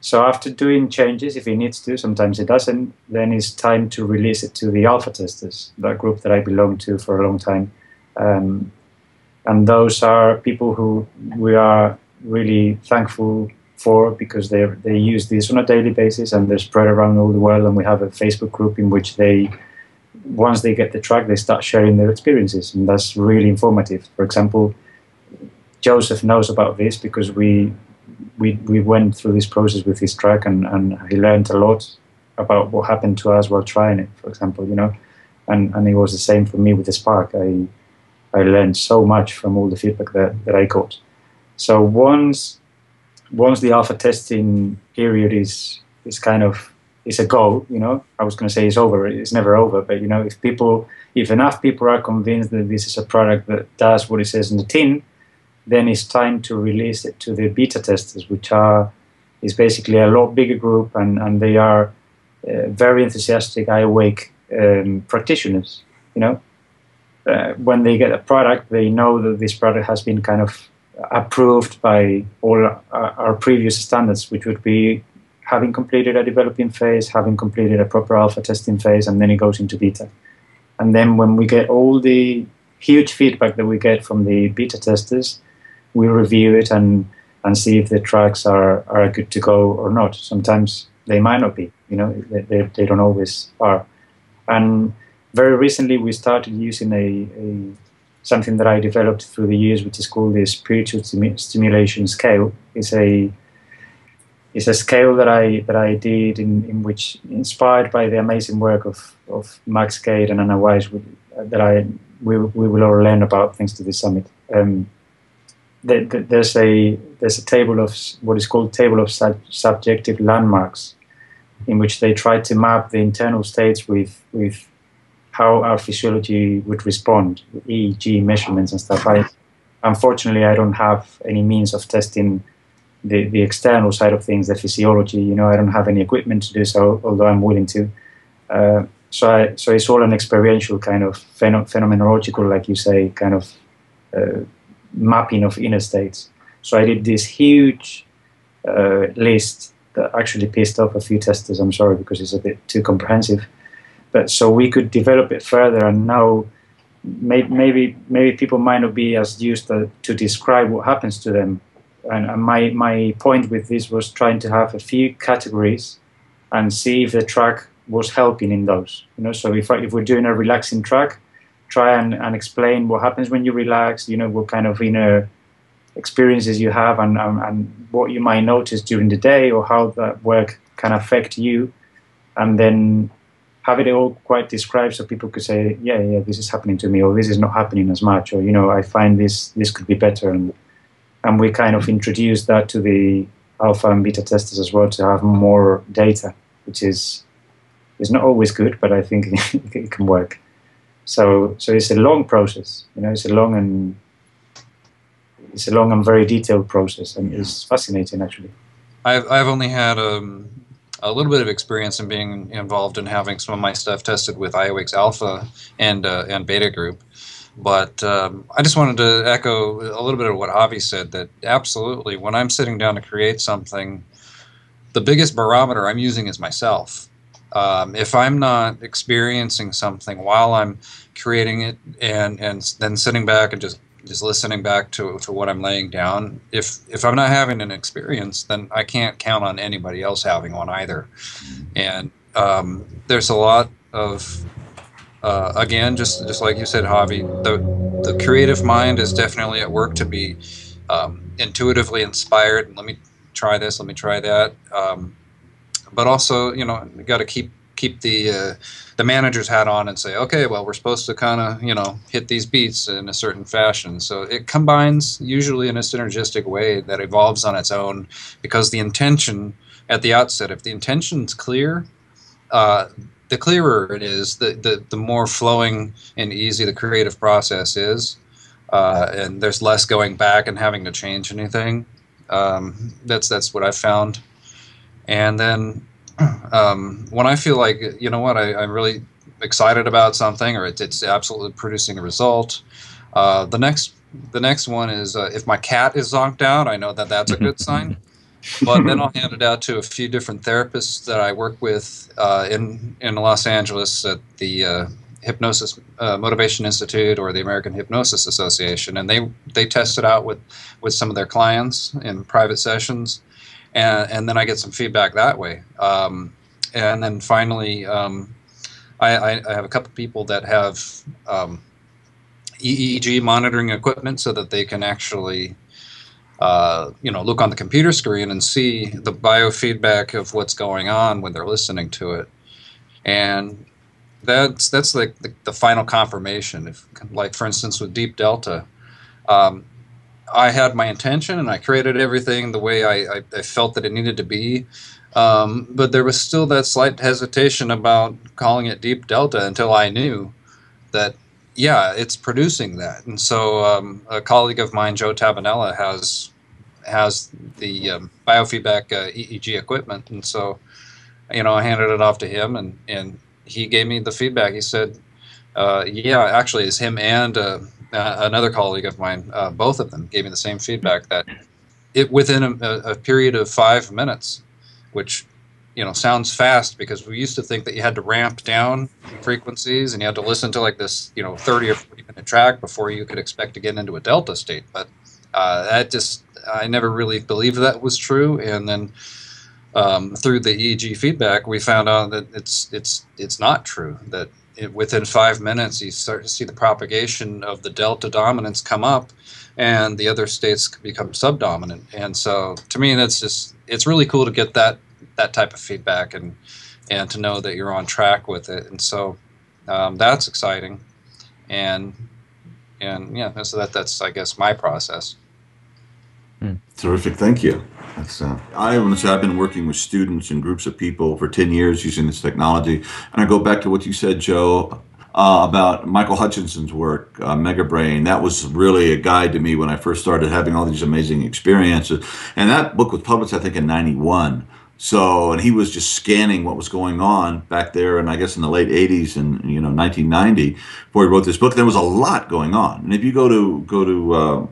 So after doing changes, if it needs to, sometimes it doesn't, then it's time to release it to the alpha testers, that group that I belonged to for a long time. And those are people who we are really thankful for, because they use this on a daily basis, and they're spread around all the world. And we have a Facebook group in which they, once they get the track, they start sharing their experiences, and that's really informative. For example, Joseph knows about this because we went through this process with his track, and he learned a lot about what happened to us while trying it, for example, you know. And it was the same for me with the Spark. I learned so much from all the feedback that I got. So once the alpha testing period is a go, you know, I was going to say it's over. It's never over, but, you know, if enough people are convinced that this is a product that does what it says in the tin, then it's time to release it to the beta testers, which is basically a lot bigger group, and they are very enthusiastic iAwake practitioners. You know, when they get a product, they know that this product has been kind of approved by all our previous standards, which would be having completed a developing phase, having completed a proper alpha testing phase, and then it goes into beta. And then when we get all the huge feedback that we get from the beta testers, we review it and see if the tracks are good to go or not. Sometimes they might not be, you know, they don't always are. And very recently we started using something that I developed through the years, which is called the spiritual stimulation scale. It's a scale that I did in which, inspired by the amazing work of Max Cade and Anna Weiss, that we will all learn about thanks to this summit. There's a table of what is called table of subjective landmarks, in which they try to map the internal states with how our physiology would respond, with EEG measurements and stuff. Unfortunately, I don't have any means of testing the external side of things, the physiology. You know, I don't have any equipment to do so, although I'm willing to. So it's all an experiential kind of phenomenological, like you say, kind of mapping of inner states. So I did this huge list that actually pissed off a few testers. I'm sorry, because it's a bit too comprehensive. But so we could develop it further, and now maybe people might not be as used to describe what happens to them. And my point with this was trying to have a few categories and see if the track was helping in those. You know, so if we're doing a relaxing track, try and explain what happens when you relax. You know, what kind of inner experiences you have, and what you might notice during the day, or how that work can affect you, and then have it all quite described so people could say, yeah, this is happening to me, or this is not happening as much, or, you know, I find this could be better. And we kind of introduced that to the alpha and beta testers as well, to have more data, which is not always good, but I think it can work. So it's a long process, you know, it's a long and very detailed process, and it's fascinating, actually. I've only had a little bit of experience in being involved in having some of my stuff tested with iAwake's alpha and beta group. But I just wanted to echo a little bit of what Javi said, that absolutely, when I'm sitting down to create something, the biggest barometer I'm using is myself. If I'm not experiencing something while I'm creating it, and then sitting back and just listening back to what I'm laying down, if I'm not having an experience, then I can't count on anybody else having one either. And there's a lot of again, just like you said, Javi, the creative mind is definitely at work to be intuitively inspired. Let me try this, let me try that. But also, you know, you got to keep the manager's hat on and say, okay, well, we're supposed to kind of, you know, hit these beats in a certain fashion. So it combines usually in a synergistic way that evolves on its own, because the intention at the outset, if the intention's clear, the clearer it is, the more flowing and easy the creative process is, and there's less going back and having to change anything. That's what I've found. And then when I feel like, you know what, I'm really excited about something, or it's absolutely producing a result, the next one is if my cat is zonked out, I know that that's a good sign. But then I'll hand it out to a few different therapists that I work with in Los Angeles at the Hypnosis Motivation Institute or the American Hypnosis Association, and they test it out with some of their clients in private sessions, and then I get some feedback that way. And then finally, I have a couple people that have EEG monitoring equipment so that they can actually you know, look on the computer screen and see the biofeedback of what's going on when they're listening to it. And that's like the final confirmation. If, like, for instance, with Deep Delta, I had my intention and I created everything the way I felt that it needed to be, but there was still that slight hesitation about calling it Deep Delta until I knew that yeah, it's producing that. And so a colleague of mine, Joe Tabanella, has the biofeedback EEG equipment, and so I handed it off to him, and he gave me the feedback. He said, yeah, actually, it's him and another colleague of mine, both of them gave me the same feedback, that it within a period of 5 minutes, which sounds fast, because we used to think that you had to ramp down frequencies and you had to listen to like this 30 or 40 minute track before you could expect to get into a delta state. But I never really believed that was true. And then through the EEG feedback, we found out that it's not true, that within 5 minutes you start to see the propagation of the delta dominance come up and the other states become subdominant. And so to me, it's really cool to get that type of feedback and to know that you're on track with it. And so that's exciting. And yeah, so that's I guess my process. Terrific, thank you. I want to say I've been working with students and groups of people for 10 years using this technology. And I go back to what you said, Joe, about Michael Hutchinson's work, Megabrain. That was really a guide to me when I first started having all these amazing experiences. And that book was published, I think, in '91. So, and he was just scanning what was going on back there, and I guess in the late 80s and 1990, before he wrote this book. There was a lot going on. And if you go to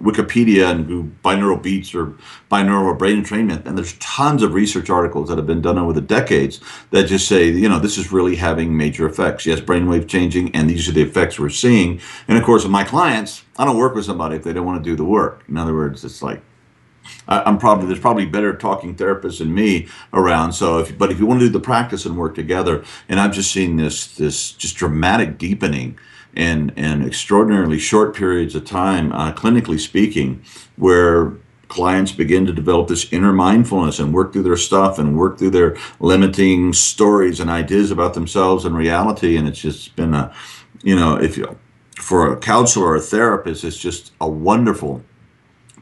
Wikipedia and do binaural beats or binaural brain entrainment, and there's tons of research articles that have been done over the decades that just say, this is really having major effects. Yes, brainwave changing, and these are the effects we're seeing. And of course, with my clients, I don't work with somebody if they don't want to do the work. In other words, it's like, there's probably better talking therapists than me around. So, but if you want to do the practice and work together, and I've just seen this just dramatic deepening in extraordinarily short periods of time, clinically speaking, where clients begin to develop this inner mindfulness and work through their stuff and work through their limiting stories and ideas about themselves and reality. And it's just been for a counselor or a therapist, it's just a wonderful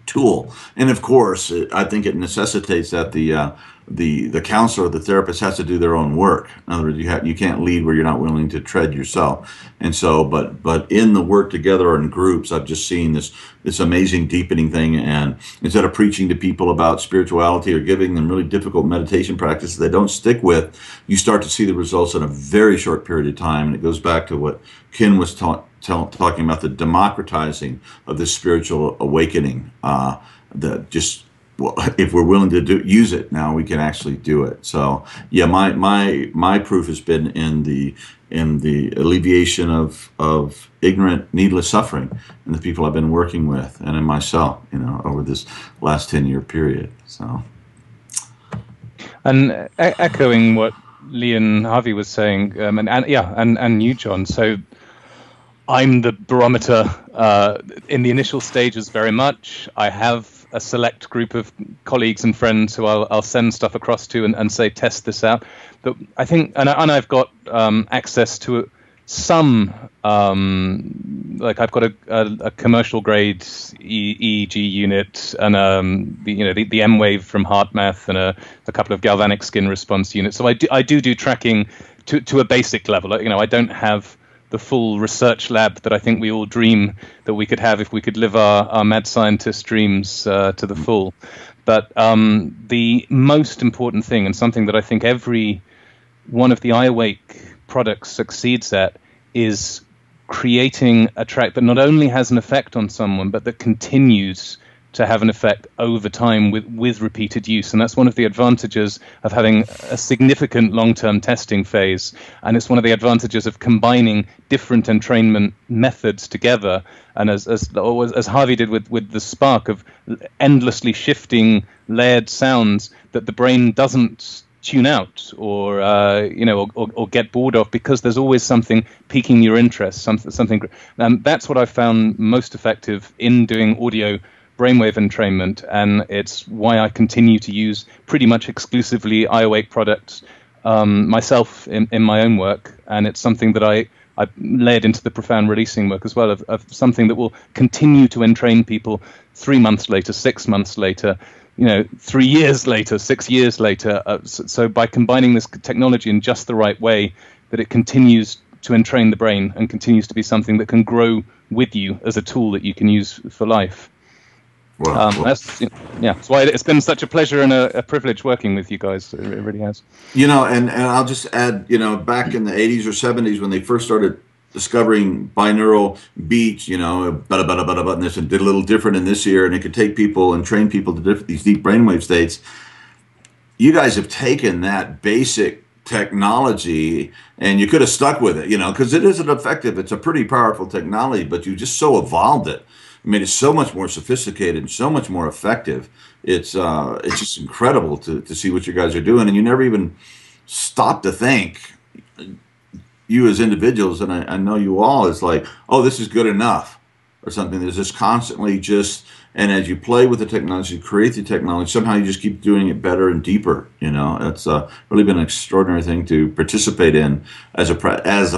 tool. And of course, I think it necessitates that the counselor or the therapist has to do their own work. In other words, you can't lead where you're not willing to tread yourself. And so, but in the work together or in groups, I've just seen this amazing deepening thing. And instead of preaching to people about spirituality or giving them really difficult meditation practices they don't stick with, you start to see the results in a very short period of time. And it goes back to what Ken was talking about, the democratizing of this spiritual awakening. If we're willing to use it now, we can actually do it. So yeah, my proof has been in the alleviation of ignorant, needless suffering in the people I've been working with, and in myself, over this last 10-year period. So, and echoing what Leigh and Javi was saying, and you, John. So, I'm the barometer in the initial stages very much. I have a select group of colleagues and friends who I'll send stuff across to and say, test this out. But I think, and I've got access to some, like I've got a commercial grade EEG unit and the M-Wave from HeartMath and a couple of galvanic skin response units. So I do tracking to a basic level. I don't have the full research lab that I think we all dream that we could have if we could live our mad scientist dreams to the full. But the most important thing, and something that I think every one of the iAwake products succeeds at, is creating a track that not only has an effect on someone, but that continues to have an effect over time with repeated use. And that's one of the advantages of having a significant long-term testing phase. And it's one of the advantages of combining different entrainment methods together. And as Javi did with the spark of endlessly shifting layered sounds that the brain doesn't tune out or get bored of, because there's always something piquing your interest, something. That's what I found most effective in doing audio brainwave entrainment, and it's why I continue to use pretty much exclusively iAwake products myself in my own work. And it's something that I layered into the profound releasing work as well, of something that will continue to entrain people 3 months later, 6 months later, 3 years later, 6 years later. So by combining this technology in just the right way, that it continues to entrain the brain and continues to be something that can grow with you as a tool that you can use for life. Well, that's why it's been such a pleasure and a privilege working with you guys. It really has. You know, and I'll just add, you know, back in the 80s or 70s when they first started discovering binaural beats, you know, and this, and did a little different in this ear, and it could take people and train people to these deep brainwave states. You guys have taken that basic technology and you could have stuck with it, you know, because it isn't effective. It's a pretty powerful technology, but you just so evolved it. I mean, it's so much more sophisticated and so much more effective. It's just incredible to see what you guys are doing, and you never even stop to think, you as individuals, and I know you all, is like, oh, this is good enough or something. There's just constantly just, and as you play with the technology, create the technology, somehow you just keep doing it better and deeper. You know, it's really been an extraordinary thing to participate in as a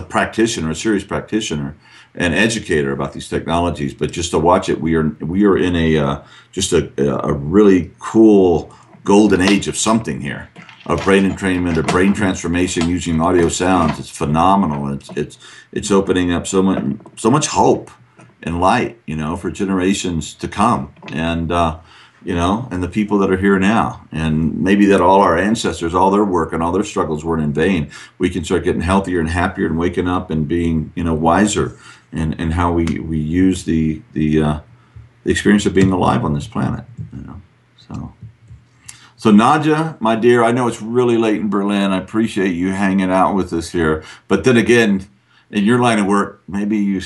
practitioner, a serious practitioner, and educator about these technologies. But just to watch it, we are in a just a really cool golden age of something here, of brain entrainment, of brain transformation using audio sounds. It's phenomenal. It's opening up so much hope and light, you know, for generations to come, and you know, and the people that are here now, and maybe that all our ancestors, all their work and all their struggles weren't in vain. We can start getting healthier and happier and waking up and being, you know, wiser in how we use the experience of being alive on this planet, you know. So Nadja, my dear, I know it's really late in Berlin. I appreciate you hanging out with us here. But then again, in your line of work, maybe you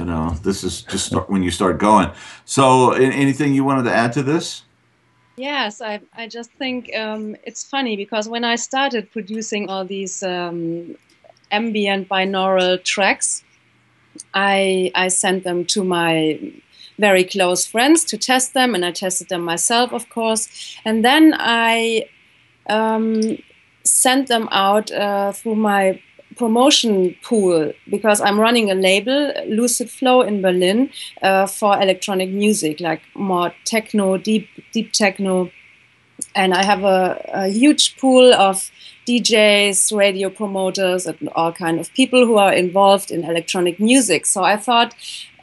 know, this is just when you start going. So anything you wanted to add to this? Yes, I just think it's funny because when I started producing all these ambient binaural tracks, I sent them to my very close friends to test them, and I tested them myself, of course. And then I sent them out through my promotion pool, because I'm running a label, Lucid Flow, in Berlin for electronic music, like more techno, deep techno. And I have a huge pool of DJs, radio promoters, and all kind of people who are involved in electronic music. So I thought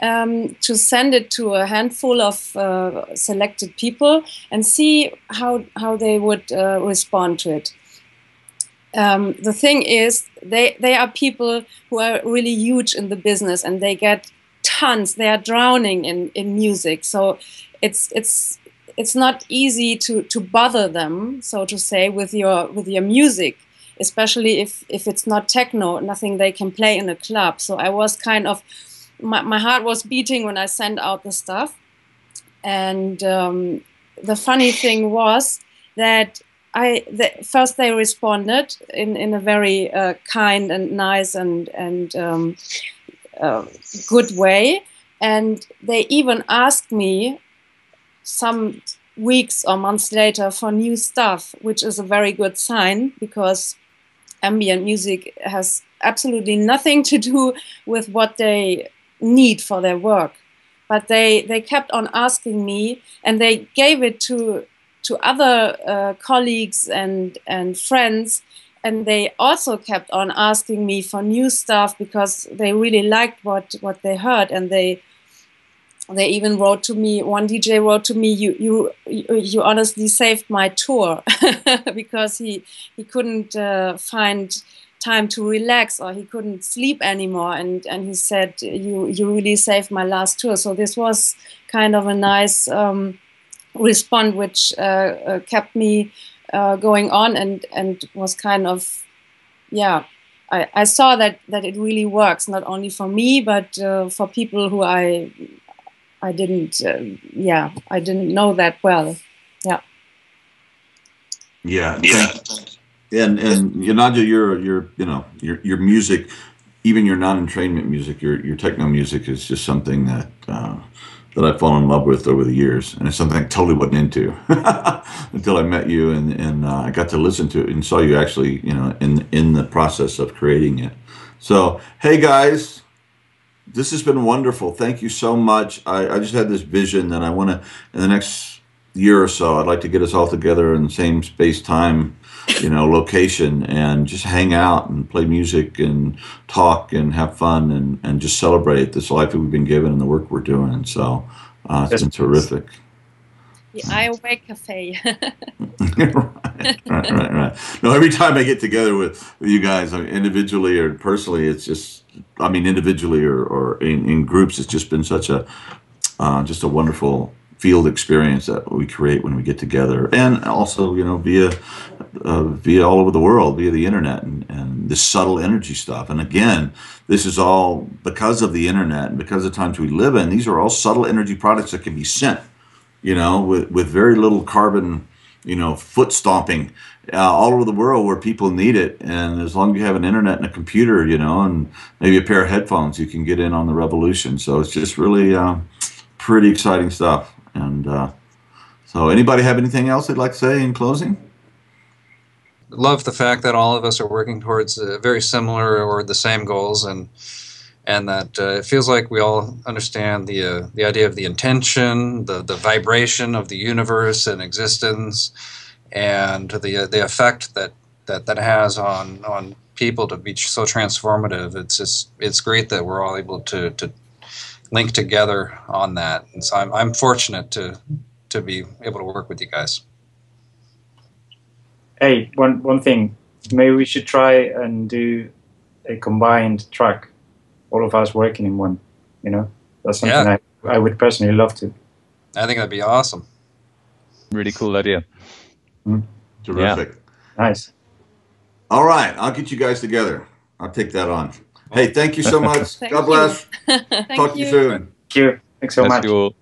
to send it to a handful of selected people and see how they would respond to it. The thing is, they are people who are really huge in the business, and they get tons. They are drowning in music, so it's not easy to bother them, so to say, with your music, especially if it's not techno, nothing they can play in a club. So I was kind of, my heart was beating when I sent out the stuff. And the funny thing was that first they responded in a very kind and nice and good way, and they even asked me some weeks or months later for new stuff, which is a very good sign, because ambient music has absolutely nothing to do with what they need for their work. But they kept on asking me, and they gave it to other colleagues and friends, and they also kept on asking me for new stuff because they really liked what they heard. And they even wrote to me, one DJ wrote to me, you honestly saved my tour, because he couldn't find time to relax, or he couldn't sleep anymore, and he said, you really saved my last tour. So this was kind of a nice response, which kept me going on, and was kind of, yeah, I saw that it really works, not only for me, but for people who I didn't know that well. Yeah. And Nadja, your music, even your non-entrainment music, your techno music, is just something that I've fallen in love with over the years, and it's something I totally wasn't into until I met you, and I got to listen to it and saw you actually, in the process of creating it. So, hey guys, this has been wonderful. Thank you so much. I just had this vision that I want to, in the next year or so, I'd like to get us all together in the same space-time location and just hang out and play music and talk and have fun and just celebrate this life that we've been given and the work we're doing. So it's been terrific. The iAwake Cafe. right. No, every time I get together with you guys, individually or personally, it's just, individually or in groups, it's just been such a wonderful field experience that we create when we get together, and also via all over the world, via the internet and this subtle energy stuff. And again, this is all because of the internet and because of the times we live in. These are all subtle energy products that can be sent, with very little carbon, foot stomping all over the world where people need it. And as long as you have an internet and a computer, and maybe a pair of headphones, you can get in on the revolution. So it's just really pretty exciting stuff. And so anybody have anything else they'd like to say in closing? Love the fact that all of us are working towards very similar or the same goals, and that it feels like we all understand the idea of the intention, the vibration of the universe and existence, and the effect that has on people to be so transformative. It's great that we're all able to link together on that, and so I'm fortunate to be able to work with you guys. Hey, one thing, maybe we should try and do a combined track, all of us working in one. That's something I would personally love to. I think that'd be awesome. Really cool idea. Terrific. Yeah. Nice. All right, I'll get you guys together. I'll take that on. Hey, thank you so much. God bless. Thank Talk to you soon. Thank you. Thanks so much. You all.